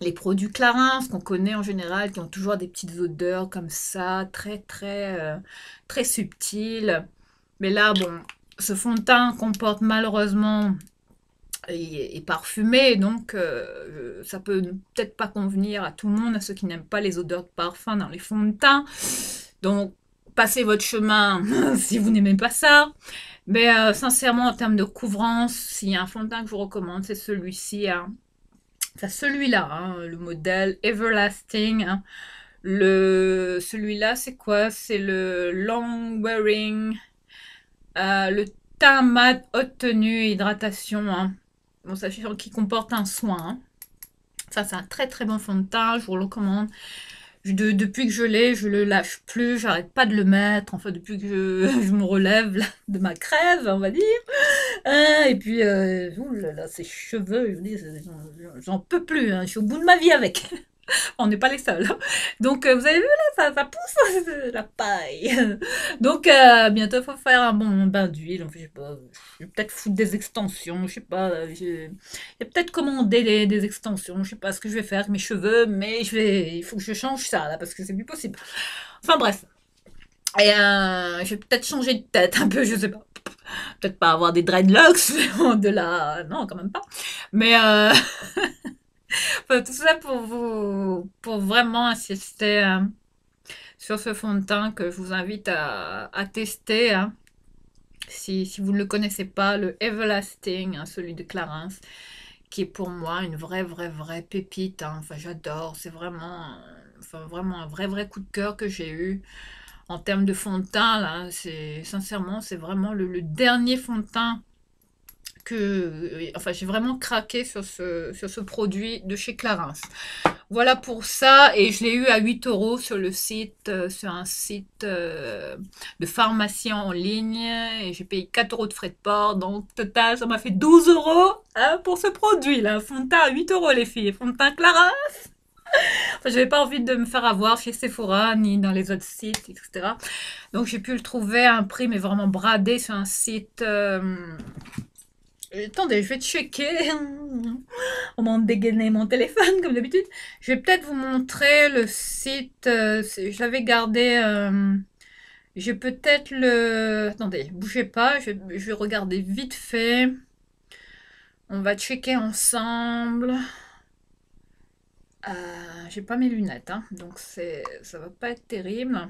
les produits Clarins, ce qu'on connaît en général, qui ont toujours des petites odeurs comme ça, très très très subtiles. Mais là, bon, ce fond de teint comporte malheureusement est parfumé, donc ça peut peut-être pas convenir à tout le monde, à ceux qui n'aiment pas les odeurs de parfum dans les fonds de teint. Donc, passez votre chemin si vous n'aimez pas ça. Mais sincèrement, en termes de couvrance, s'il y a un fond de teint que je vous recommande, c'est celui-ci. Hein. Enfin, celui-là, hein, le modèle Everlasting. Hein. Celui-là, c'est quoi? C'est le Long Wearing, le teint mat haute tenue hydratation. Hein. Bon, ça, qui comporte un soin. Hein. Ça, c'est un très très bon fond de teint, je vous le recommande. Depuis que je l'ai, je le lâche plus, j'arrête pas de le mettre. Enfin, depuis que je me relève là, de ma crève, on va dire. Et puis, oulala, ces cheveux, j'en peux plus, hein, je suis au bout de ma vie avec. On n'est pas les seuls. Donc, vous avez vu là, ça pousse la paille. Donc, bientôt, il faut faire un bon bain d'huile. Enfin, je sais pas, je vais peut-être foutre des extensions. Je sais pas, je vais peut-être commander des extensions. Je sais pas ce que je vais faire avec mes cheveux, mais il faut que je change ça là parce que c'est plus possible. Enfin bref. Et je vais peut-être changer de tête un peu, je sais pas. Peut-être pas avoir des dreadlocks, mais de la, non, quand même pas. Mais enfin, tout ça pour pour vraiment insister sur ce fond de teint que je vous invite à tester. Hein. Si vous ne le connaissez pas, le Everlasting, hein, celui de Clarins, qui est pour moi une vraie pépite. Hein. Enfin, j'adore. C'est vraiment, enfin, vraiment un vrai coup de cœur que j'ai eu en termes de fond de teint. Là, sincèrement, c'est vraiment le dernier fond de teint enfin, j'ai vraiment craqué sur ce produit de chez Clarins. Voilà pour ça, et je l'ai eu à 8 euros sur le site, sur un site de pharmacie en ligne, et j'ai payé 4 euros de frais de port, donc total, ça m'a fait 12 euros hein, pour ce produit là. Fond de teint à 8 euros les filles, fond de teint Clarins. Enfin, j'avais pas envie de me faire avoir chez Sephora ni dans les autres sites, etc. Donc j'ai pu le trouver à un prix mais vraiment bradé sur un site. Attendez, je vais checker. On m'a dégainé mon téléphone comme d'habitude. Je vais peut-être vous montrer le site. Je l'avais gardé. J'ai peut-être le. Attendez, bougez pas. Je vais regarder vite fait. On va checker ensemble. J'ai pas mes lunettes, hein, donc ça va pas être terrible.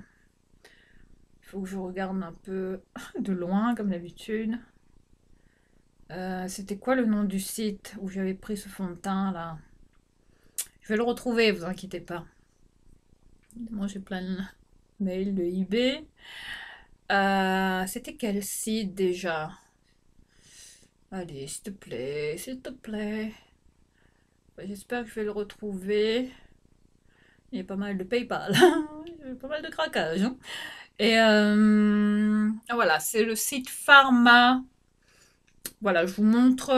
Il faut que je regarde un peu de loin, comme d'habitude. C'était quoi le nom du site où j'avais pris ce fond de teint là? Je vais le retrouver, vous inquiétez pas. Moi j'ai plein de mails de eBay. C'était quel site déjà? Allez, s'il te plaît, s'il te plaît. J'espère que je vais le retrouver. Il y a pas mal de PayPal, il y a pas mal de craquage. Hein. Et voilà, c'est le site Pharma. Voilà, je vous montre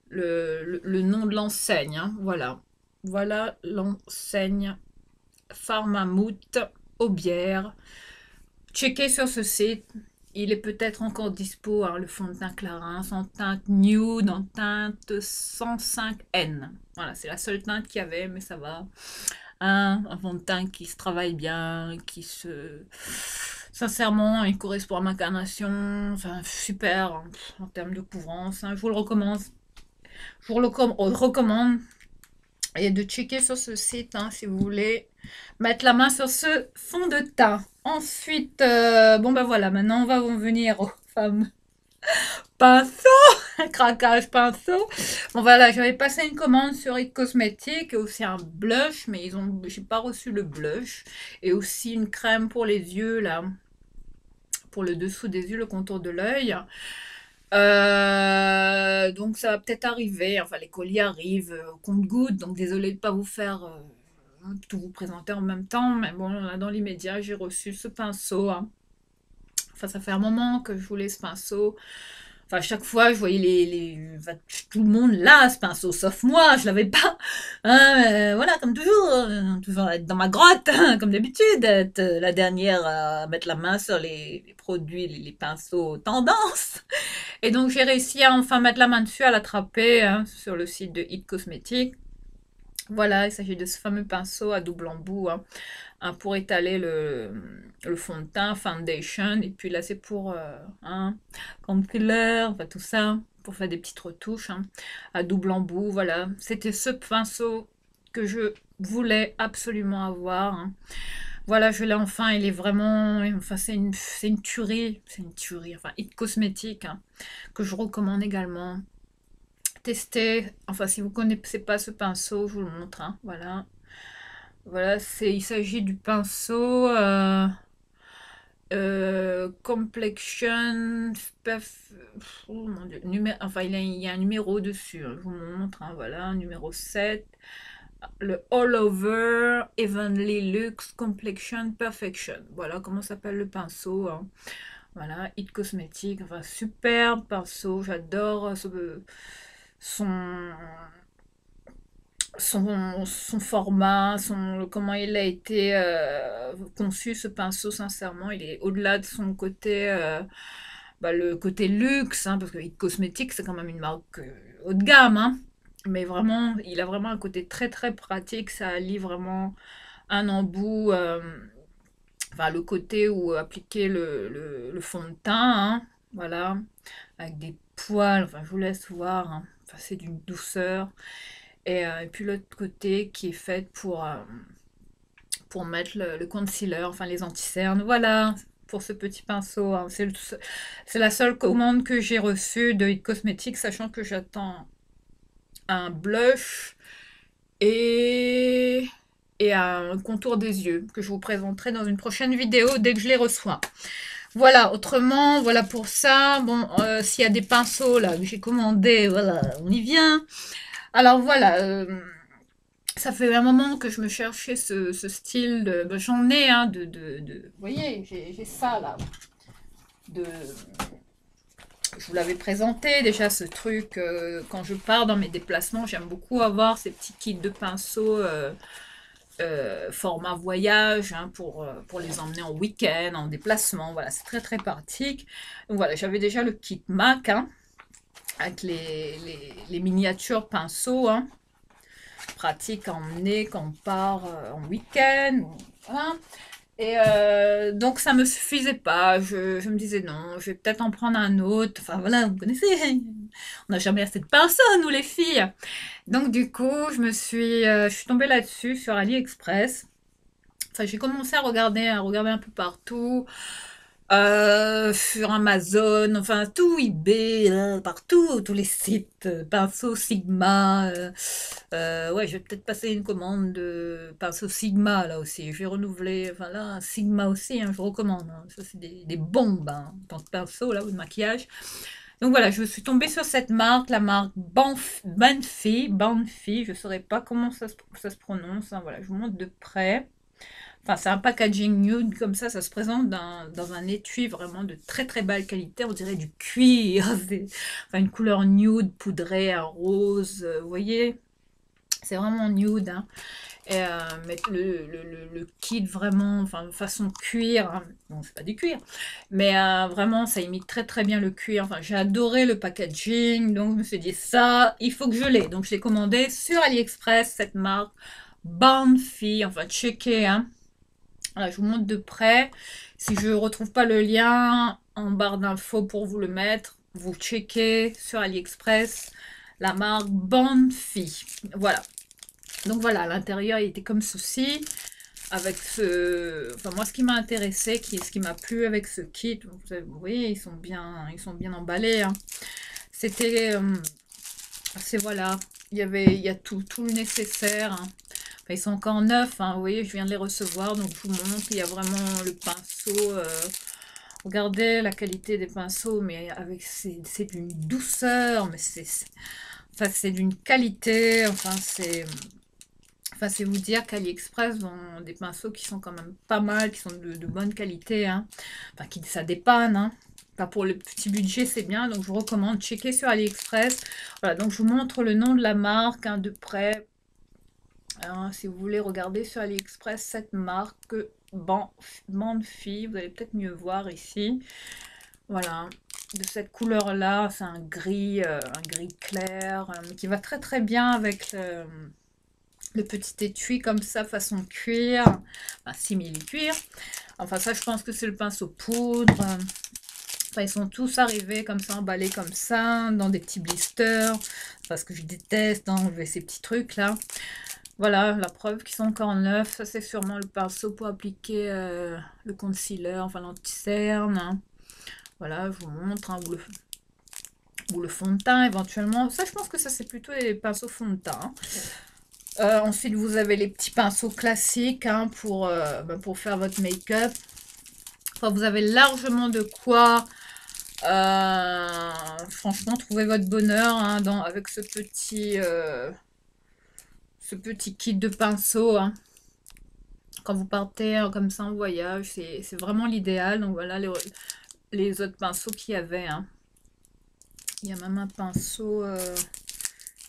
le nom de l'enseigne. Hein, voilà. Voilà l'enseigne Pharmamout Aubière. Checkez sur ce site. Il est peut-être encore dispo, hein, le fond de teint Clarins en teinte nude, en teinte 105N. Voilà, c'est la seule teinte qu'il y avait, mais ça va. Un fond de teint qui se travaille bien, qui se... Sincèrement, il correspond à ma carnation. Enfin, super en termes de couvrance. Hein, je vous le recommande. Je vous le recommande. Et de checker sur ce site hein, si vous voulez mettre la main sur ce fond de teint. Ensuite, bon ben voilà, maintenant on va en venir aux fameux pinceaux, craquage pinceau. Bon voilà, j'avais passé une commande sur It Cosmetics et aussi un blush, mais j'ai pas reçu le blush et aussi une crème pour les yeux là, pour le dessous des yeux, le contour de l'œil. Donc ça va peut-être arriver, enfin les colis arrivent au compte-gouttes, donc désolé de ne pas vous faire tout vous présenter en même temps, mais bon, là, dans l'immédiat, j'ai reçu ce pinceau. Hein. Enfin, ça fait un moment que je voulais ce pinceau. Enfin, à chaque fois, je voyais tout le monde là, ce pinceau, sauf moi, je l'avais pas. Hein, voilà, comme toujours être dans ma grotte, hein, comme d'habitude, être la dernière à mettre la main sur les produits, les pinceaux tendance. Et donc, j'ai réussi à enfin mettre la main dessus, à l'attraper hein, sur le site de It Cosmetics. Voilà, il s'agit de ce fameux pinceau à double embout hein, pour étaler le fond de teint, foundation. Et puis là, c'est pour concealer, enfin tout ça, pour faire des petites retouches hein, à double embout. Voilà, c'était ce pinceau que je voulais absolument avoir. Hein. Voilà, je l'ai enfin, il est vraiment, enfin c'est une tuerie, enfin It Cosmetics hein, que je recommande également. Tester, enfin si vous ne connaissez pas ce pinceau, je vous le montre, hein, voilà. Voilà, il s'agit du pinceau Complexion, oh mon Dieu, enfin il y a un numéro dessus, hein, je vous montre, hein, voilà, numéro 7. Le All Over Evenly Luxe Complexion Perfection. Voilà comment s'appelle le pinceau. Hein. Voilà, It Cosmetics. Enfin, superbe pinceau. J'adore son, son format, comment il a été conçu ce pinceau, sincèrement, il est au-delà de son côté, le côté luxe, hein, parce que It Cosmetics, c'est quand même une marque haut de gamme, hein, mais vraiment, il a vraiment un côté très très pratique, ça allie vraiment un embout, enfin le côté où appliquer le fond de teint, hein, voilà, avec des poils, enfin je vous laisse voir, hein, enfin, c'est d'une douceur. Et puis l'autre côté qui est fait pour mettre le concealer, enfin les anti-cernes. Voilà, pour ce petit pinceau, hein. C'est la seule commande que j'ai reçue de It Cosmetics, sachant que j'attends un blush et, et un contour des yeux que je vous présenterai dans une prochaine vidéo dès que je les reçois. Voilà, autrement, voilà pour ça. Bon, s'il y a des pinceaux là que j'ai commandés, voilà, on y vient. Alors voilà, ça fait un moment que je me cherchais ce style de. Ben, j'en ai, hein, vous voyez, j'ai ça là. De, je vous l'avais présenté déjà ce truc. Quand je pars dans mes déplacements, j'aime beaucoup avoir ces petits kits de pinceaux format voyage, hein, pour les emmener en week-end, en déplacement. Voilà, c'est très très pratique. Donc voilà, j'avais déjà le kit MAC, hein, avec les miniatures pinceaux, hein, pratique à emmener quand on part en week-end. Voilà. Et donc ça me suffisait pas. Je me disais non, je vais peut-être en prendre un autre. Enfin voilà, vous connaissez, on n'a jamais assez de pinceaux, nous les filles. Donc du coup, je suis tombée là-dessus sur AliExpress. Enfin, j'ai commencé à regarder un peu partout. Sur Amazon, enfin tout eBay, partout, tous les sites, pinceau Sigma. Ouais, je vais peut-être passer une commande de pinceau Sigma là aussi. Je vais renouveler, enfin là, Sigma aussi, hein, je recommande, hein. Ça, c'est des bombes, hein, en tant que pinceau là, ou de maquillage. Donc voilà, je suis tombée sur cette marque, la marque Banfi, je ne saurais pas comment ça se prononce, hein, voilà, je vous montre de près. Enfin, c'est un packaging nude comme ça se présente dans un étui vraiment de très très belle qualité, on dirait du cuir, enfin une couleur nude poudrée, un rose, vous voyez, c'est vraiment nude, hein. Mais le kit vraiment, enfin façon cuir, hein. Bon c'est pas du cuir, mais vraiment ça imite très très bien le cuir, enfin j'ai adoré le packaging, donc je me suis dit ça, il faut que je l'ai, donc je l'ai commandé sur AliExpress, cette marque, Banfi, enfin checker, hein. Voilà, je vous montre de près. Si je ne retrouve pas le lien en barre d'infos pour vous le mettre, vous checkez sur AliExpress la marque Banfi. Voilà. Donc voilà, l'intérieur il était comme ceci. Avec ce. Enfin, moi, ce qui m'a intéressé, ce qui m'a plu avec ce kit, vous voyez, ils sont bien emballés, hein. C'était. C'est voilà. Il y a tout le nécessaire, hein. Enfin, ils sont encore neufs, hein, vous voyez, je viens de les recevoir, donc je vous montre, il y a vraiment le pinceau. Regardez la qualité des pinceaux, mais avec c'est d'une douceur, mais enfin, c'est d'une qualité, enfin, c'est vous dire qu'AliExpress ont des pinceaux qui sont quand même pas mal, qui sont de bonne qualité, hein. Enfin, ça dépanne, hein. Enfin, pour le petit budget, c'est bien, donc je vous recommande de checker sur AliExpress. Voilà, donc je vous montre le nom de la marque, hein, de près. Hein, si vous voulez regarder sur AliExpress cette marque Banfi, vous allez peut-être mieux voir ici. Voilà, de cette couleur-là, c'est un gris clair, qui va très très bien avec le petit étui comme ça, façon cuir, enfin simili-cuir. Enfin ça, je pense que c'est le pinceau poudre. Enfin, ils sont tous arrivés comme ça, emballés comme ça, dans des petits blisters. Parce que je déteste enlever ces petits trucs là. Voilà, la preuve qu'ils sont encore neufs. Ça, c'est sûrement le pinceau pour appliquer le concealer, enfin l'anti-cerne, hein. Voilà, je vous montre, hein, ou le fond de teint éventuellement. Ça, je pense que ça, c'est plutôt les pinceaux fond de teint. Ensuite, vous avez les petits pinceaux classiques, hein, pour faire votre make-up. Enfin, vous avez largement de quoi, franchement, trouver votre bonheur, hein, avec ce petit kit de pinceaux, hein. Quand vous partez comme ça en voyage, c'est vraiment l'idéal. Donc voilà les autres pinceaux qu'il y avait, hein. Il y a même un pinceau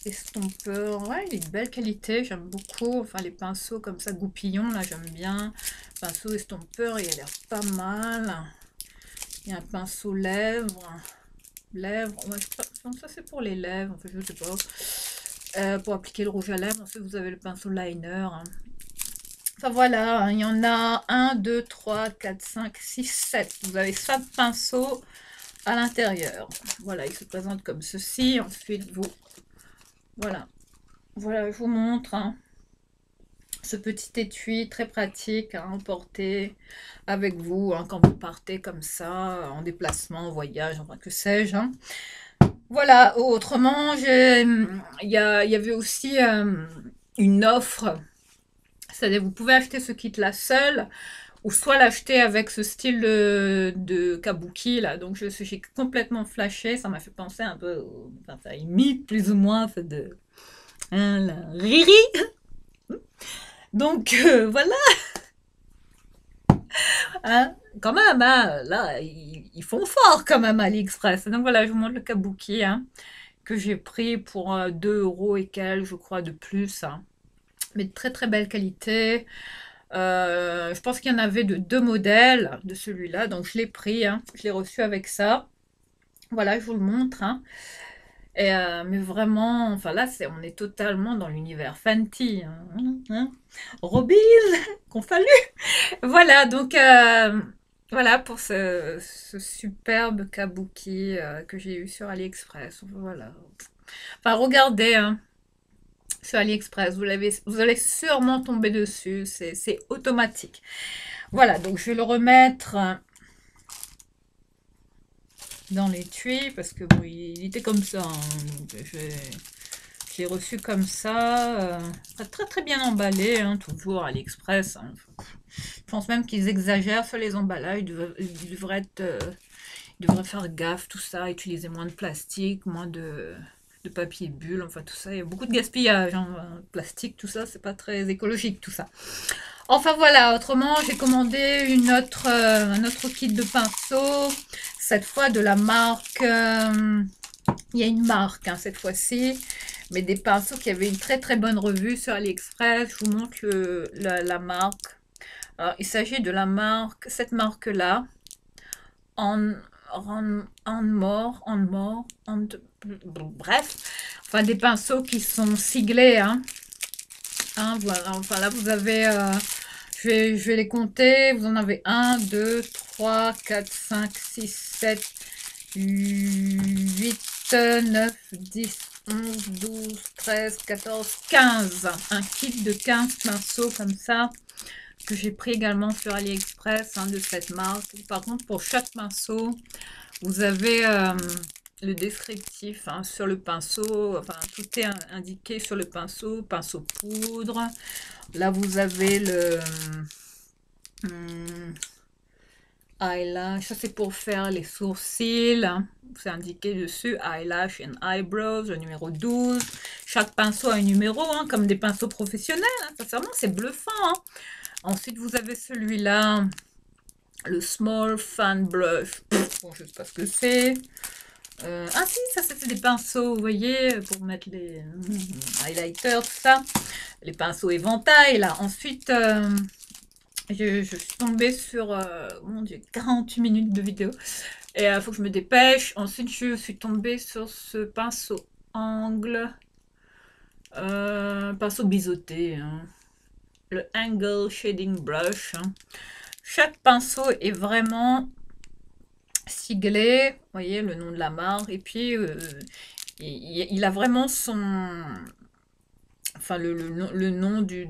estompeur. Ouais, il est de belle qualité, j'aime beaucoup. Enfin, les pinceaux comme ça, goupillons, là, j'aime bien. Pinceau estompeur, il a l'air pas mal. Il y a un pinceau lèvres. Lèvres, ouais, ça c'est pour les lèvres, enfin, je sais pas. Pour appliquer le rouge à lèvres, ensuite vous avez le pinceau liner. Hein. Enfin voilà, il y en a 1, 2, 3, 4, 5, 6, 7. Vous avez 7 pinceaux à l'intérieur. Voilà, il se présente comme ceci. Ensuite, voilà, voilà, je vous montre hein, ce petit étui très pratique à emporter avec vous hein, quand vous partez comme ça, en déplacement, en voyage, enfin que sais-je. Hein. Voilà, autrement, il y avait aussi une offre. C'est-à-dire, vous pouvez acheter ce kit-là seul, ou soit l'acheter avec ce style de kabuki, là. Donc, j'ai complètement flashé. Ça m'a fait penser un peu, enfin, ça imite plus ou moins fait de hein, la Riri. Donc, voilà. Hein. Quand même, hein, là, ils font fort quand même à AliExpress. Donc, voilà, je vous montre le kabuki, hein, que j'ai pris pour 2 € et quelques, je crois, de plus. Hein. Mais de très très belle qualité. Je pense qu'il y en avait de 2 modèles de celui-là, donc je l'ai pris, hein. Je l'ai reçu avec ça. Voilà, je vous le montre. Hein. Et, mais vraiment, enfin là, on est totalement dans l'univers Fenty. Hein. Robin, qu'on fallu. Voilà, donc voilà pour ce superbe kabuki que j'ai eu sur AliExpress. Voilà. Enfin, regardez, hein. Sur AliExpress, vous allez sûrement tomber dessus, c'est automatique. Voilà, donc je vais le remettre dans l'étui parce que bon, il était comme ça. Hein, donc je l'ai reçu comme ça, très très bien emballé, hein, toujours AliExpress. Hein. Je pense même qu'ils exagèrent sur les emballages, ils devraient faire gaffe, tout ça, utiliser moins de plastique, moins de papier bulle, enfin tout ça, il y a beaucoup de gaspillage, hein, plastique, tout ça, c'est pas très écologique tout ça. Enfin voilà, autrement j'ai commandé un autre kit de pinceaux, cette fois de la marque, il y a une marque hein, cette fois-ci, mais des pinceaux qui avaient une très très bonne revue sur AliExpress, je vous montre la marque. Alors, il s'agit de la marque, cette marque-là, bref, enfin des pinceaux qui sont siglés, hein. Hein, voilà, enfin là vous avez, je vais les compter, vous en avez 1, 2, 3, 4, 5, 6, 7, 8, 9, 10, 11, 12, 13, 14, 15. Un kit de 15 pinceaux comme ça que j'ai pris également sur AliExpress hein, de cette marque. Par contre, pour chaque pinceau, vous avez le descriptif hein, sur le pinceau. Enfin, tout est indiqué sur le pinceau. Pinceau poudre. Là, vous avez le eyelash. Ça, c'est pour faire les sourcils. C'est indiqué dessus. Eyelash and eyebrows, le numéro 12. Chaque pinceau a un numéro, hein, comme des pinceaux professionnels. Hein. Sincèrement, c'est bluffant. Hein. Ensuite, vous avez celui-là, le Small Fan Brush. Bon, je ne sais pas ce que c'est. Ah si, ça c'était des pinceaux, vous voyez, pour mettre les highlighters, tout ça. Les pinceaux éventail, là. Ensuite, je suis tombée sur, mon Dieu, 48 minutes de vidéo. Et il faut que je me dépêche. Ensuite, je suis tombée sur ce pinceau angle. Pinceau biseauté, hein. Le Angle Shading Brush. Hein. Chaque pinceau est vraiment siglé. Vous voyez le nom de la marque. Et puis, il a vraiment son... Enfin, le nom du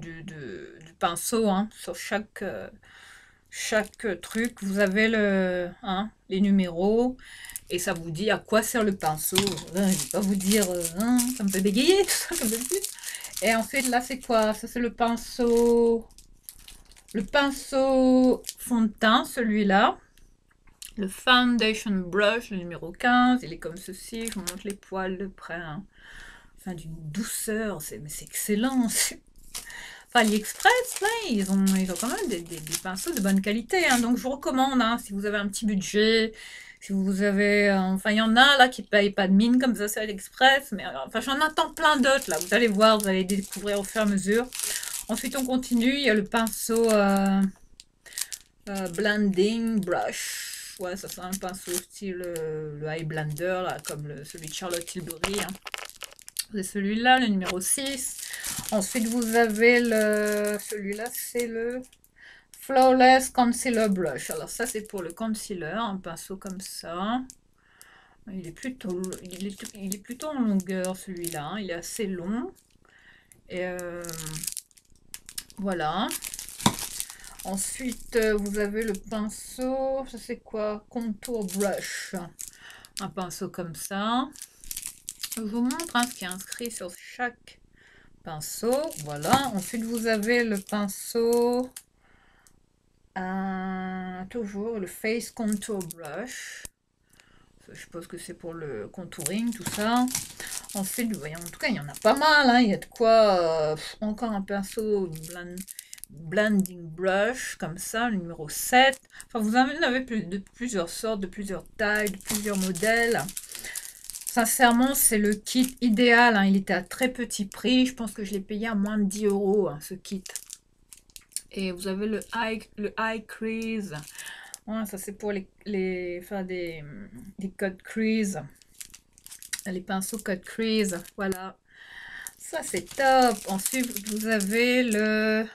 pinceau hein, sur chaque truc. Vous avez hein, les numéros. Et ça vous dit à quoi sert le pinceau. Je ne vais pas vous dire... hein, ça me fait bégayer, tout ça, comme d'habitude. Et ensuite, là, c'est quoi? Ça, c'est le pinceau fond de teint, celui-là. Le Foundation Brush, le numéro 15. Il est comme ceci. Je vous montre les poils de près. Hein. Enfin, d'une douceur. Mais c'est excellent. Enfin, AliExpress, là, ils ont quand même des pinceaux de bonne qualité, hein. Donc, je vous recommande, hein, si vous avez un petit budget, si vous avez... enfin, il y en a, là, qui ne payent pas de mine comme ça sur AliExpress. Mais, enfin, j'en attends plein d'autres, là. Vous allez voir, vous allez découvrir au fur et à mesure. Ensuite, on continue. Il y a le pinceau Blending Brush. Ouais, ça, c'est un pinceau style le High Blender, là, comme celui de Charlotte Tilbury, hein. C'est celui-là, le numéro 6. Ensuite, vous avez celui-là, c'est le Flawless Concealer Brush. Alors ça, c'est pour le concealer, un pinceau comme ça. Il est plutôt en longueur, celui-là, hein. Il est assez long. Et voilà. Ensuite, vous avez le pinceau, ça c'est quoi? Contour Brush. Un pinceau comme ça. Je vous montre, hein, ce qui est inscrit sur chaque pinceau. Voilà. Ensuite, vous avez le pinceau, toujours le Face Contour Brush. Je suppose que c'est pour le contouring, tout ça. Ensuite, voyons, en tout cas, il y en a pas mal, hein. Il y a de quoi... encore un pinceau Blending Brush, comme ça, le numéro 7. Enfin, vous en avez de plusieurs sortes, de plusieurs tailles, de plusieurs modèles. Sincèrement, c'est le kit idéal, hein. Il était à très petit prix. Je pense que je l'ai payé à moins de 10 €, hein, ce kit. Et vous avez le eye crease. Ouais, ça, c'est pour faire des cut crease. Les pinceaux cut crease. Voilà. Ça, c'est top. Ensuite, vous avez le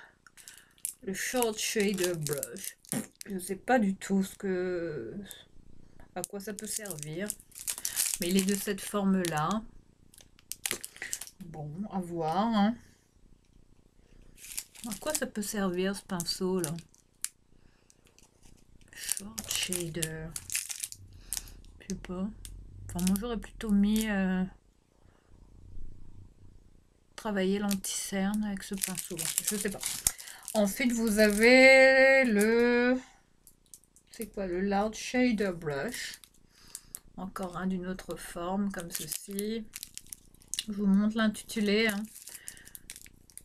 Short Shader Brush. Je ne sais pas du tout à quoi ça peut servir. Mais il est de cette forme-là. Bon, à voir, hein. À quoi ça peut servir, ce pinceau-là? Short Shader. Je sais pas. Enfin, moi, j'aurais plutôt mis... travailler l'anti-cerne avec ce pinceau-là. Je sais pas. Ensuite, vous avez c'est quoi? Le Large Shader Brush. Encore un d'une autre forme, comme ceci. Je vous montre l'intitulé, hein,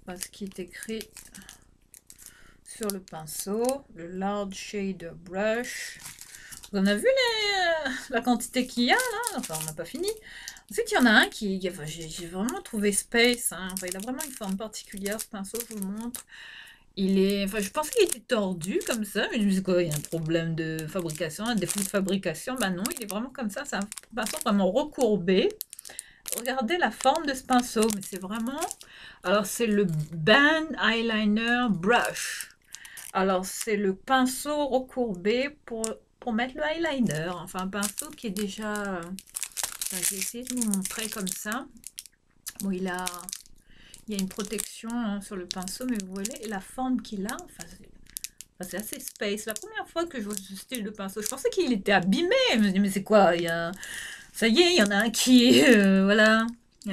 parce qu'il est écrit sur le pinceau. Le Large Shader Brush. Vous en avez vu la quantité qu'il y a, là? Enfin, on n'a pas fini. Ensuite, il y en a un enfin, j'ai vraiment trouvé space, hein. Enfin, il a vraiment une forme particulière, ce pinceau, je vous le montre. Enfin, je pensais qu'il était tordu comme ça, mais je me suis dit quoi, il y a un problème de fabrication, un défaut de fabrication. Ben non, il est vraiment comme ça, c'est un pinceau vraiment recourbé. Regardez la forme de ce pinceau, mais c'est vraiment... Alors, c'est le Band Eyeliner Brush. Alors, c'est le pinceau recourbé pour mettre le eyeliner. Enfin, un pinceau qui est déjà... J'ai essayé de vous montrer comme ça. Bon, il y a une protection, hein, sur le pinceau, mais vous voyez la forme qu'il a. Enfin, c'est assez space. La première fois que je vois ce style de pinceau, je pensais qu'il était abîmé. Je me dis, mais c'est quoi? Ça y est, il y en a un qui est, voilà,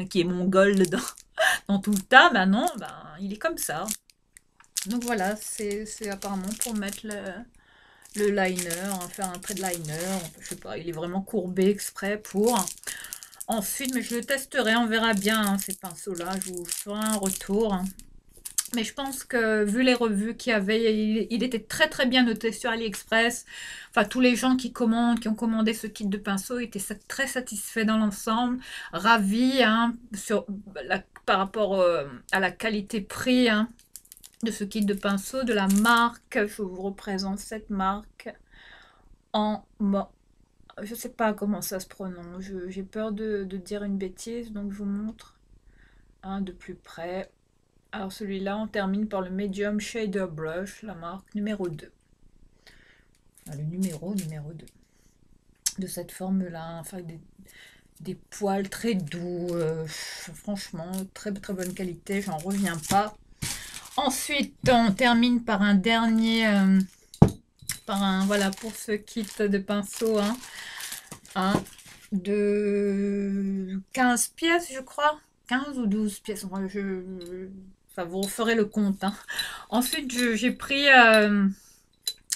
qui est mongol dedans, dans tout le tas. Ben non, il est comme ça. Donc voilà, c'est apparemment pour mettre le liner, hein, faire un trait de liner. Je sais pas, il est vraiment courbé exprès pour... Ensuite, mais je le testerai, on verra bien, hein, ces pinceaux-là. Je vous ferai un retour, hein. Mais je pense que, vu les revues qu'il y avait, il était très très bien noté sur AliExpress. Enfin, tous les gens qui ont commandé ce kit de pinceaux étaient très satisfaits dans l'ensemble. Ravis, hein, par rapport à la qualité-prix, hein, de ce kit de pinceaux, de la marque. Je vous représente cette marque en... Je sais pas comment ça se prononce. J'ai peur de dire une bêtise, donc je vous montre un de plus près. Alors celui-là, on termine par le Medium Shader Brush, la marque numéro 2. Enfin, le numéro 2. De cette forme-là, enfin des poils très doux. Franchement, très très bonne qualité, j'en reviens pas. Ensuite, on termine par un dernier... voilà, pour ce kit de pinceau, hein, de 15 pièces, je crois. 15 ou 12 pièces. Enfin, vous referez le compte, hein. Ensuite, j'ai pris...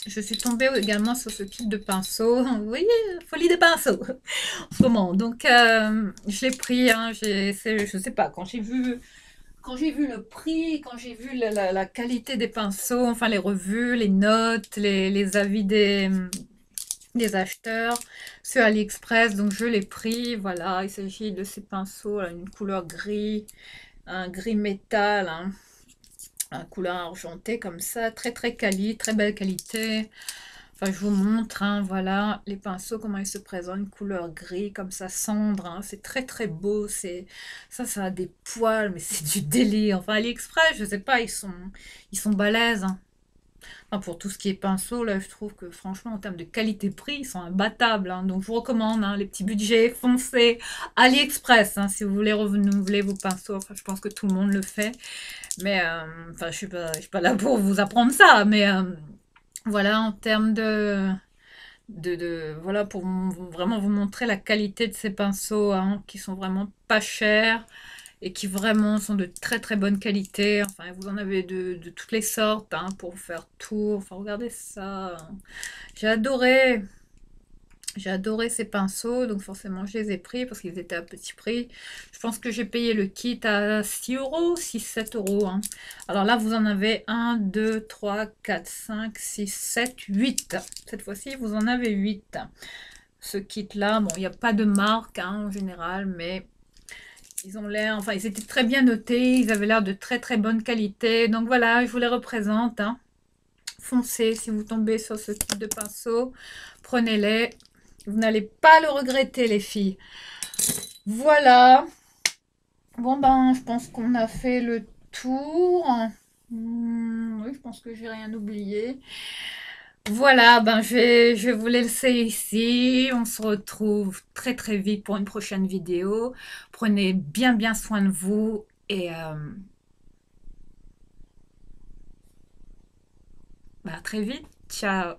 je suis tombée également sur ce kit de pinceaux. Vous voyez, folie des pinceaux en ce moment. Donc, je l'ai pris, hein, je sais pas, quand j'ai vu quand j'ai vu le prix, quand j'ai vu la qualité des pinceaux, enfin les revues, les notes, les avis des acheteurs sur AliExpress, donc je l'ai pris. Voilà, il s'agit de ces pinceaux, là, une couleur gris, un gris métal, hein, un couleur argentée comme ça, très très quali, très belle qualité. Enfin, je vous montre, hein, voilà, les pinceaux, comment ils se présentent, une couleur gris, comme ça, cendre, hein, c'est très très beau, ça a des poils, mais c'est du délire. Enfin, AliExpress, je sais pas, ils sont balèzes, hein. Enfin, pour tout ce qui est pinceau, là, je trouve que franchement, en termes de qualité-prix, ils sont imbattables, hein. Donc, je vous recommande, hein, les petits budgets, foncez AliExpress, hein, si vous voulez renouveler vos pinceaux. Enfin, je pense que tout le monde le fait, mais enfin, je suis pas là pour vous apprendre ça, mais voilà, en termes voilà, pour vraiment vous montrer la qualité de ces pinceaux, hein, qui sont vraiment pas chers et qui vraiment sont de très très bonne qualité. Enfin, vous en avez de toutes les sortes, hein, pour faire tout. Enfin, regardez ça. J'ai adoré. J'ai adoré ces pinceaux, donc forcément je les ai pris parce qu'ils étaient à petit prix. Je pense que j'ai payé le kit à 6 euros, 6-7 euros, hein. Alors là, vous en avez un, 2, 3, 4, 5, 6, 7, 8. Cette fois-ci, vous en avez 8. Ce kit-là, bon, il n'y a pas de marque, hein, en général, mais ils ont l'air, enfin, ils étaient très bien notés, ils avaient l'air de très très bonne qualité. Donc voilà, je vous les représente, hein. Foncez si vous tombez sur ce type de pinceau, prenez-les. Vous n'allez pas le regretter, les filles. Voilà. Bon, ben, je pense qu'on a fait le tour. Oui, je pense que j'ai rien oublié. Voilà, ben, je vais vous laisser ici. On se retrouve très très vite pour une prochaine vidéo. Prenez bien bien soin de vous et ben, à très vite. Ciao.